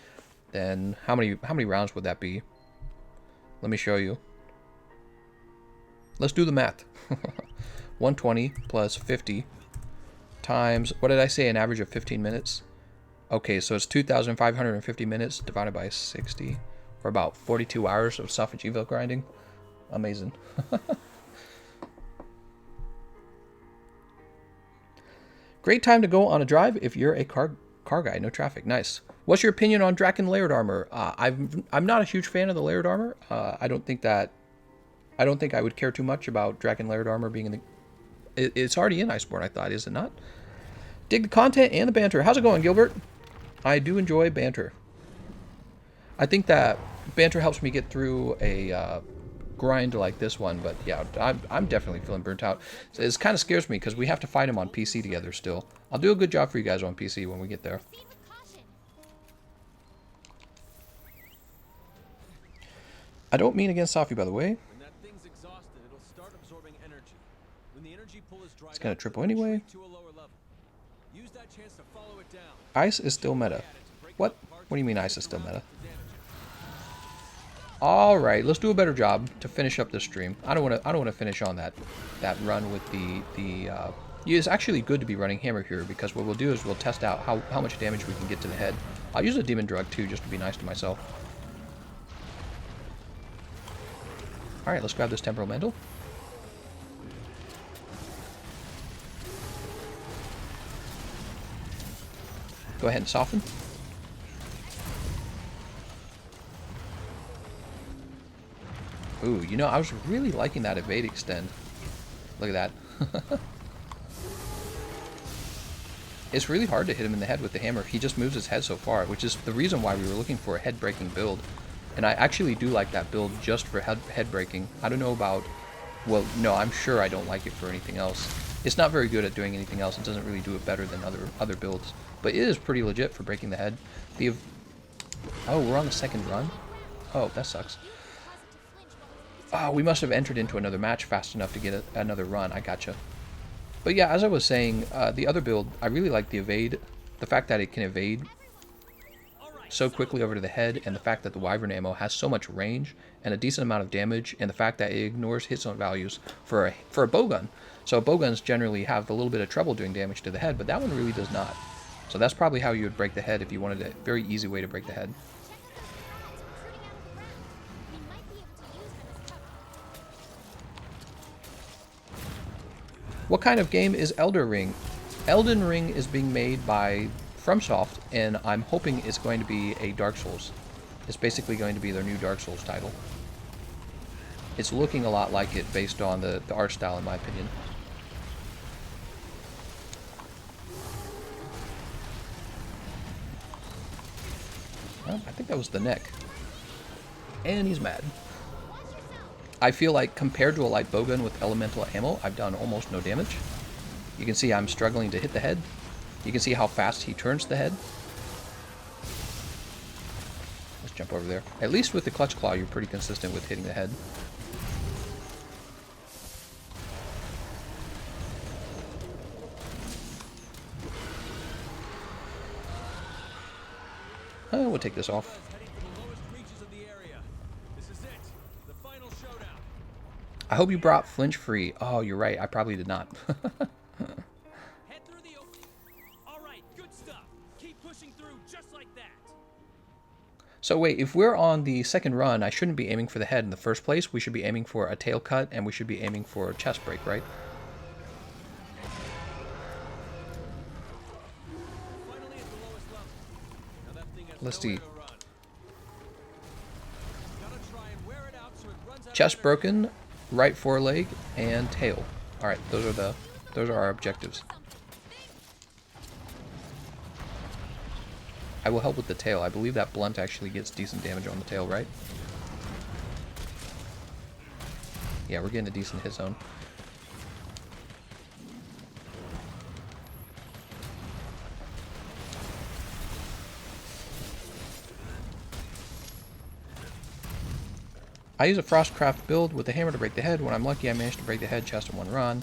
then how many rounds would that be? Let me show you. Let's do the math. 120 plus 50 times, what did I say, an average of 15 minutes? Okay, so it's 2,550 minutes divided by 60, for about 42 hours of Safi-poopy grinding. Amazing. Great time to go on a drive if you're a car guy. No traffic. Nice. What's your opinion on Draken layered armor? I'm not a huge fan of the layered armor. I don't think I would care too much about Draken layered armor being in the. It's already in Iceborne, I thought, is it not? Dig the content and the banter. How's it going, Gilbert? I do enjoy banter. I think that banter helps me get through a grind like this one, but yeah, I'm definitely feeling burnt out. So it kind of scares me because we have to fight him on PC together still. I'll do a good job for you guys on PC when we get there. I don't mean against Safi, by the way.
When that thing's exhausted, it'll start absorbing energy. When the energy pool is dried
It's gonna
up,
triple
it'll
anyway.
retreat to a lower level. Use that chance to follow it down.
Ice is still meta. What? What do you mean ice is still meta? Alright, let's do a better job to finish up this stream. I don't wanna finish on that run with it's actually good to be running hammer here, because what we'll do is we'll test out how much damage we can get to the head. I'll use a demon drug too, just to be nice to myself. Alright, let's grab this temporal mantle. Go ahead and soften. Ooh, you know, I was really liking that evade extend. Look at that. It's really hard to hit him in the head with the hammer. He just moves his head so far, which is the reason why we were looking for a head-breaking build. And I actually do like that build just for head-breaking. I don't know about... Well, no, I'm sure I don't like it for anything else. It's not very good at doing anything else. It doesn't really do it better than other builds. But it is pretty legit for breaking the head. Oh, we're on the second run? Oh, that sucks. Oh, we must have entered into another match fast enough to get another run. I gotcha. But yeah, as I was saying, the other build, I really like the evade. The fact that it can evade so quickly over to the head, and the fact that the Wyvern ammo has so much range and a decent amount of damage, and the fact that it ignores hit zone values for a bowgun. So bowguns generally have a little bit of trouble doing damage to the head, but that one really does not. So that's probably how you would break the head if you wanted a very easy way to break the head. What kind of game is Elden Ring? Elden Ring is being made by FromSoft, and I'm hoping it's going to be a Dark Souls. It's basically going to be their new Dark Souls title. It's looking a lot like it based on the art style, in my opinion. Well, I think that was the neck. And he's mad. I feel like compared to a light bowgun with elemental ammo, I've done almost no damage. You can see I'm struggling to hit the head. You can see how fast he turns the head. Let's jump over there. At least with the clutch claw, you're pretty consistent with hitting the head. We'll take this off. I hope you brought flinch free. Oh, you're right. I probably did not.
Head through the opening. All right, good stuff. Keep pushing through just like that.
So wait, if we're on the second run, I shouldn't be aiming for the head in the first place. We should be aiming for a tail cut, and we should be aiming for a chest break, right?
Finally at the lowest level. Now that thing has
Let's
nowhere
see.
to run. Gotta try and wear it out so it runs out of
Chest
energy.
broken, right foreleg, and tail. All right, those are our objectives. I will help with the tail. I believe that blunt actually gets decent damage on the tail, right? Yeah, we're getting a decent hit zone. I use a Frostcraft build with the hammer to break the head. When I'm lucky, I manage to break the head chest in one run.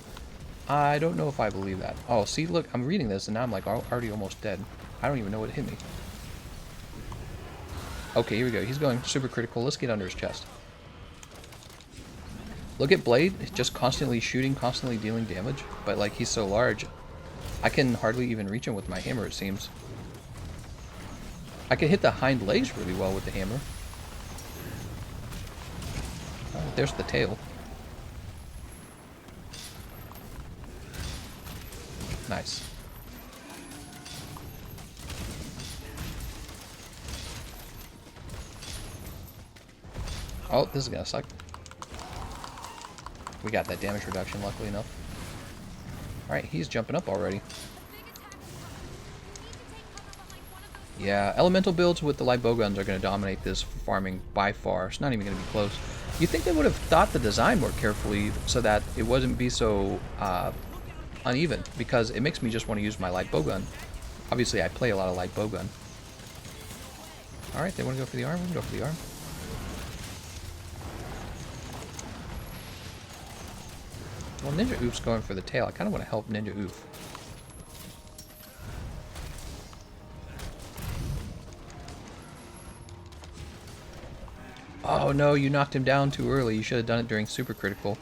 I don't know if I believe that. Oh, see, look, I'm reading this and now I'm like already almost dead. I don't even know what hit me. Okay, here we go. He's going super critical. Let's get under his chest. Look at Blade, just constantly shooting, constantly dealing damage. But like, he's so large, I can hardly even reach him with my hammer, it seems. I can hit the hind legs really well with the hammer. Oh, there's the tail. Nice. Oh, this is gonna suck. We got that damage reduction, luckily enough. Alright, he's jumping up already. Yeah, elemental builds with the light bowguns are going to dominate this farming by far. It's not even going to be close. You think they would have thought the design more carefully so that it wouldn't be so uneven, because it makes me just want to use my light bowgun. Obviously, I play a lot of light bowgun. Alright, they want to go for the arm? We can go for the arm. Well, Ninja Oof's going for the tail. I kind of want to help Ninja Oof. Oh no, you knocked him down too early. You should have done it during super critical.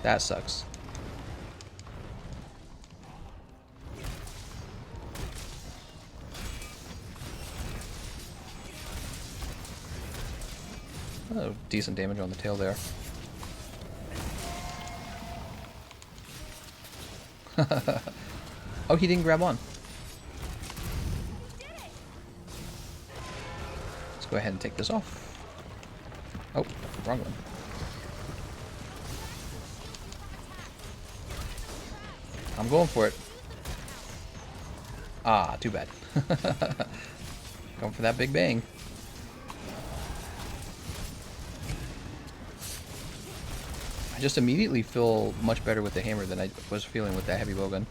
That sucks. Oh, decent damage on the tail there. Oh, he didn't grab on. Let's go ahead and take this off. Oh, wrong one. I'm going for it. Ah, too bad. Going for that big bang. I just immediately feel much better with the hammer than I was feeling with that heavy bowgun.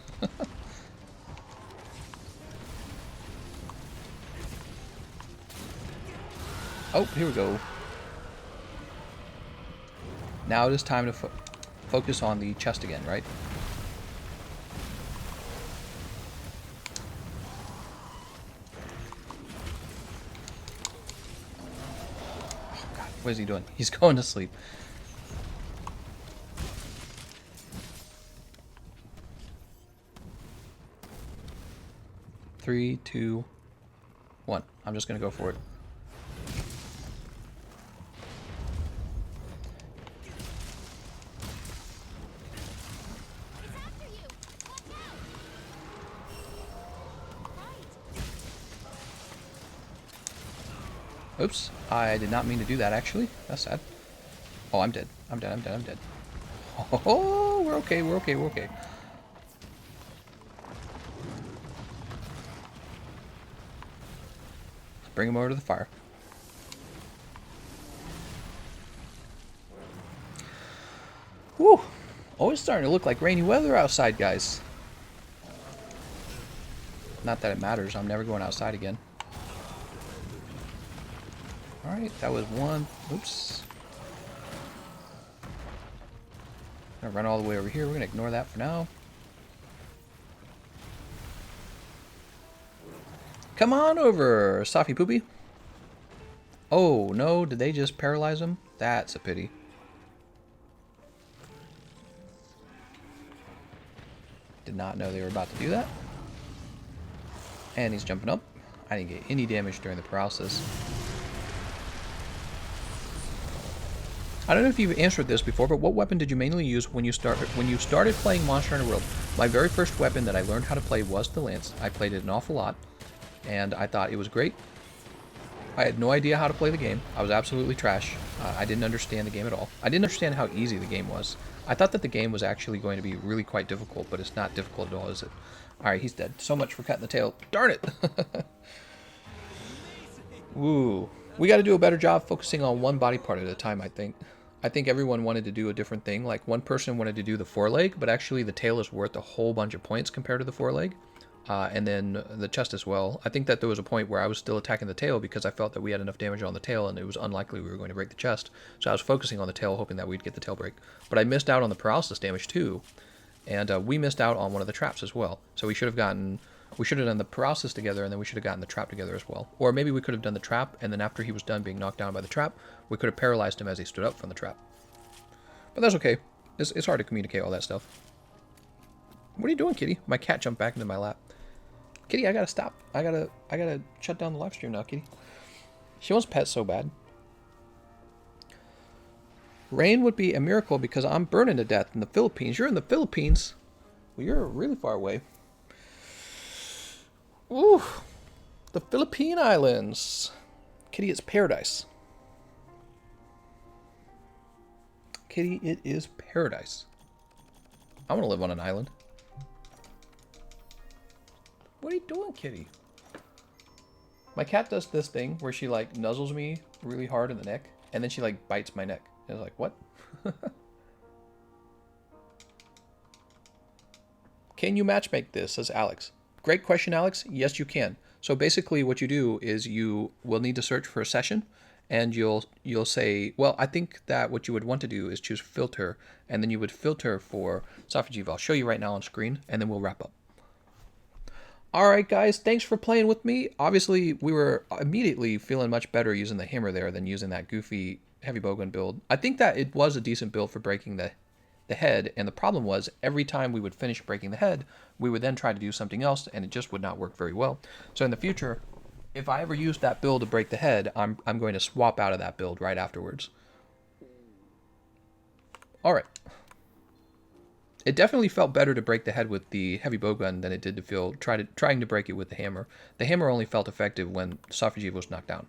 Oh, here we go. Now it is time to focus on the chest again, right? Oh god, what is he doing? He's going to sleep. Three, two, one. I'm just gonna go for it. Oops, I did not mean to do that actually. That's sad. Oh, I'm dead. I'm dead, I'm dead, I'm dead. Oh, we're okay, we're okay, we're okay. Bring him over to the fire. Whew. Oh, it's starting to look like rainy weather outside, guys. Not that it matters. I'm never going outside again. Alright, that was one. Oops. I'm gonna run all the way over here. We're gonna ignore that for now. Come on over, Safi-poopy. Oh, no, did they just paralyze him? That's a pity. Did not know they were about to do that. And he's jumping up. I didn't get any damage during the paralysis. I don't know if you've answered this before, but what weapon did you mainly use when you started playing Monster Hunter World? My very first weapon that I learned how to play was the lance. I played it an awful lot, and I thought it was great. I had no idea how to play the game. I was absolutely trash. I didn't understand the game at all. I didn't understand how easy the game was. I thought that the game was actually going to be really quite difficult, but it's not difficult at all, is it? Alright, he's dead. So much for cutting the tail. Darn it! Woo. We got to do a better job focusing on one body part at a time, I think. I think everyone wanted to do a different thing. Like, one person wanted to do the foreleg, but actually the tail is worth a whole bunch of points compared to the foreleg. and then the chest as well. I think that there was a point where I was still attacking the tail because I felt that we had enough damage on the tail and it was unlikely we were going to break the chest. So I was focusing on the tail, hoping that we'd get the tail break. But I missed out on the paralysis damage too, and we missed out on one of the traps as well. So we should have done the paralysis together, and then we should have gotten the trap together as well. Or maybe we could have done the trap, and then after he was done being knocked down by the trap, we could have paralyzed him as he stood up from the trap. But that's okay. It's hard to communicate all that stuff. What are you doing, kitty? My cat jumped back into my lap. Kitty, I gotta stop. I gotta shut down the live stream now, kitty. She wants pets so bad. Rain would be a miracle because I'm burning to death in the Philippines. You're in the Philippines? Well, you're really far away. Ooh, the Philippine Islands. Kitty, it's paradise. Kitty, it is paradise. I want to live on an island. What are you doing, kitty? My cat does this thing where she like nuzzles me really hard in the neck, and then she like bites my neck. And I was like, what? Can you matchmake this, says Alex. Great question, Alex. Yes, you can. So basically what you do is you will need to search for a session, and you'll say, well, I think that what you would want to do is choose filter, and then you would filter for Safi-poopy. I'll show you right now on screen, and then we'll wrap up. All right, guys, thanks for playing with me. Obviously, we were immediately feeling much better using the hammer there than using that goofy heavy bowgun build. I think that it was a decent build for breaking the head, and the problem was every time we would finish breaking the head, we would then try to do something else, and it just would not work very well. So in the future, if I ever use that build to break the head, I'm going to swap out of that build right afterwards. All right. It definitely felt better to break the head with the heavy bowgun than it did to feel trying to break it with the hammer. The hammer only felt effective when Safi-poopy was knocked down,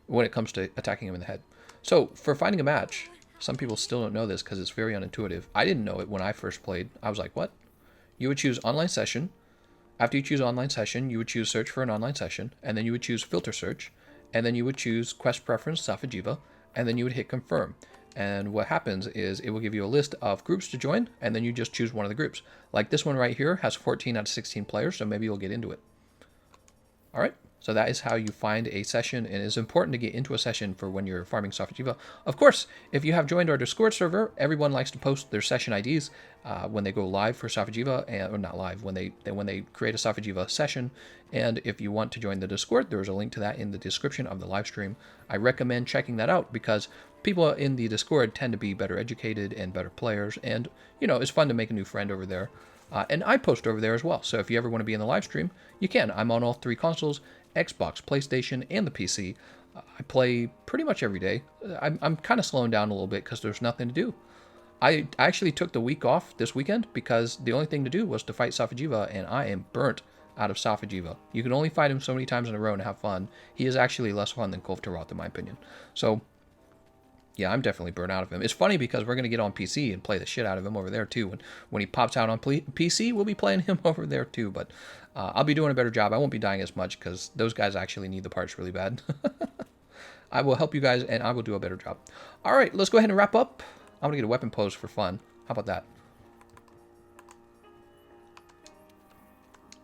when it comes to attacking him in the head. So for finding a match, some people still don't know this because it's very unintuitive. I didn't know it when I first played. I was like, what? You would choose online session. After you choose online session, you would choose search for an online session, and then you would choose filter search, and then you would choose quest preference Safi-poopy, and then you would hit confirm. And what happens is it will give you a list of groups to join, and then you just choose one of the groups. Like this one right here has 14 out of 16 players, so maybe you'll get into it. All right, so that is how you find a session, and it's important to get into a session for when you're farming Safi-poopy. Of course, if you have joined our Discord server, everyone likes to post their session IDs when they go live for Safi-poopy, or not live, when they create a Safi-poopy session. And if you want to join the Discord, there is a link to that in the description of the live stream. I recommend checking that out because people in the Discord tend to be better educated and better players, and you know, it's fun to make a new friend over there. And I post over there as well, so if you ever want to be in the live stream, you can. I'm on all three consoles, Xbox, PlayStation, and the PC. I play pretty much every day. I'm kind of slowing down a little bit because there's nothing to do. I actually took the week off this weekend because the only thing to do was to fight Safi-poopy, and I am burnt out of Safi-poopy. You can only fight him so many times in a row and have fun. He is actually less fun than Kulf Taroth, in my opinion. So yeah, I'm definitely burnt out of him. It's funny because we're going to get on PC and play the shit out of him over there too. When he pops out on PC, we'll be playing him over there too. But I'll be doing a better job. I won't be dying as much because those guys actually need the parts really bad. I will help you guys and I will do a better job. All right, let's go ahead and wrap up. I'm going to get a weapon pose for fun. How about that?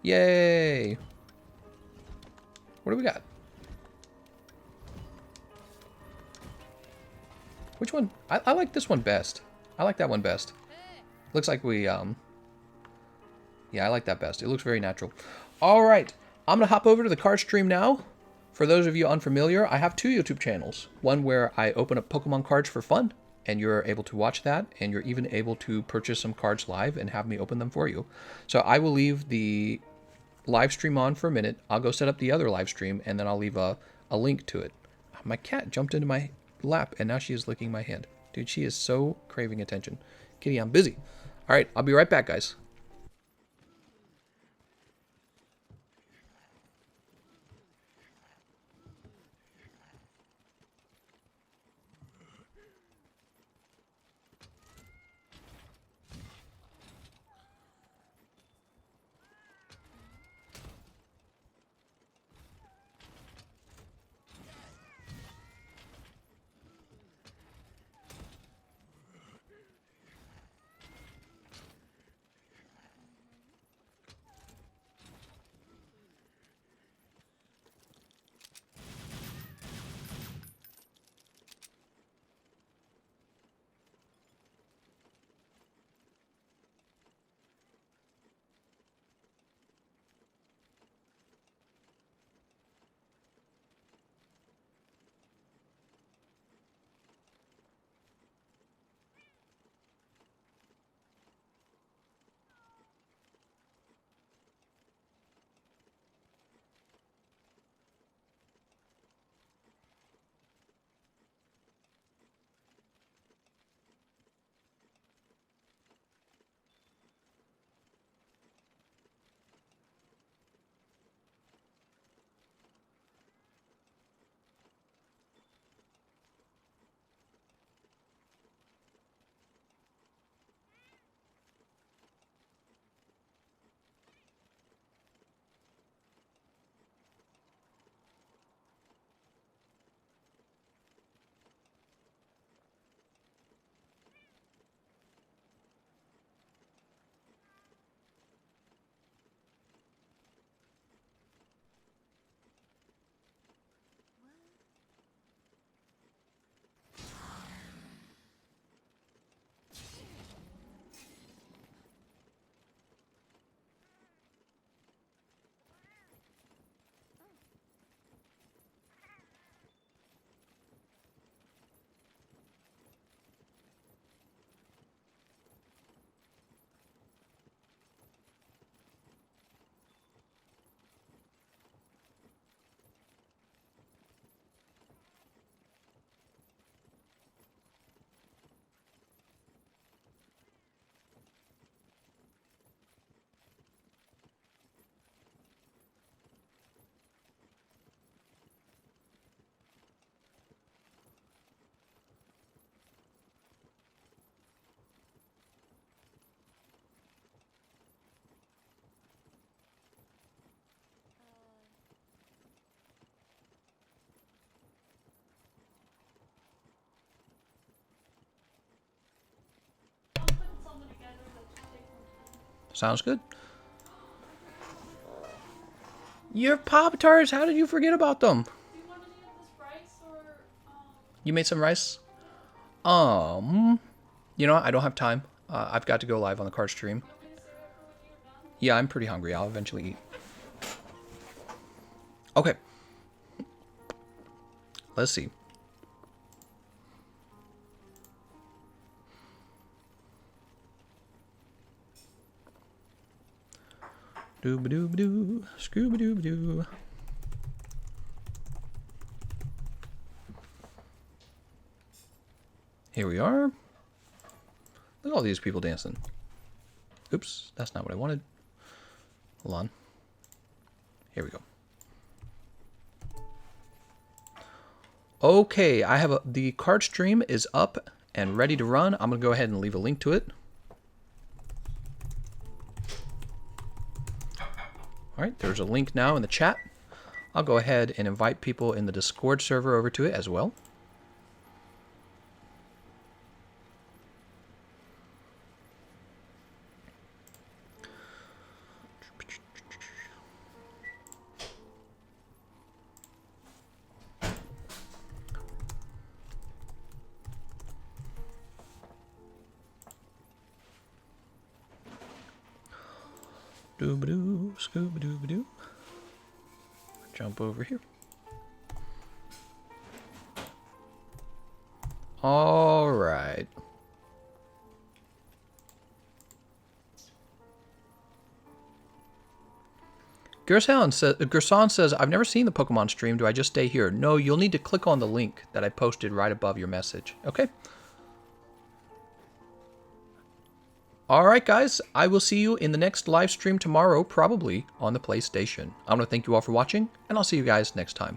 Yay! What do we got? Which one? I like this one best. I like that one best. Looks like we, yeah, I like that best. It looks very natural. All right. I'm going to hop over to the card stream now. For those of you unfamiliar, I have two YouTube channels. One where I open up Pokemon cards for fun, and you're able to watch that, and you're even able to purchase some cards live and have me open them for you. So I will leave the live stream on for a minute. I'll go set up the other live stream, and then I'll leave a link to it. My cat jumped into my lap, and now she is licking my hand. Dude, she is so craving attention. Kitty, I'm busy. All right, I'll be right back, guys. Sounds good. Your Pop-Tarts, how did you forget about them?
Do you want any of this rice or
You made some rice? You know what? I don't have time. I've got to go live on the card stream.
want me to stay there for when you're done?
Yeah, I'm pretty hungry. I'll eventually eat. Okay. Let's see. Dooba-dooba-doo, scooba-dooba-doo. Here we are. Look at all these people dancing. Oops, that's not what I wanted. Hold on. Here we go. Okay, I have the card stream is up and ready to run. I'm gonna go ahead and leave a link to it. All right, there's a link now in the chat. I'll go ahead and invite people in the Discord server over to it as well. Doo-ba-doo, scooba-doo-ba-doo. Jump over here. All right. Gerson says, I've never seen the Pokemon stream. Do I just stay here? No, you'll need to click on the link that I posted right above your message. Okay? Alright guys, I will see you in the next live stream tomorrow, probably on the PlayStation. I want to thank you all for watching, and I'll see you guys next time.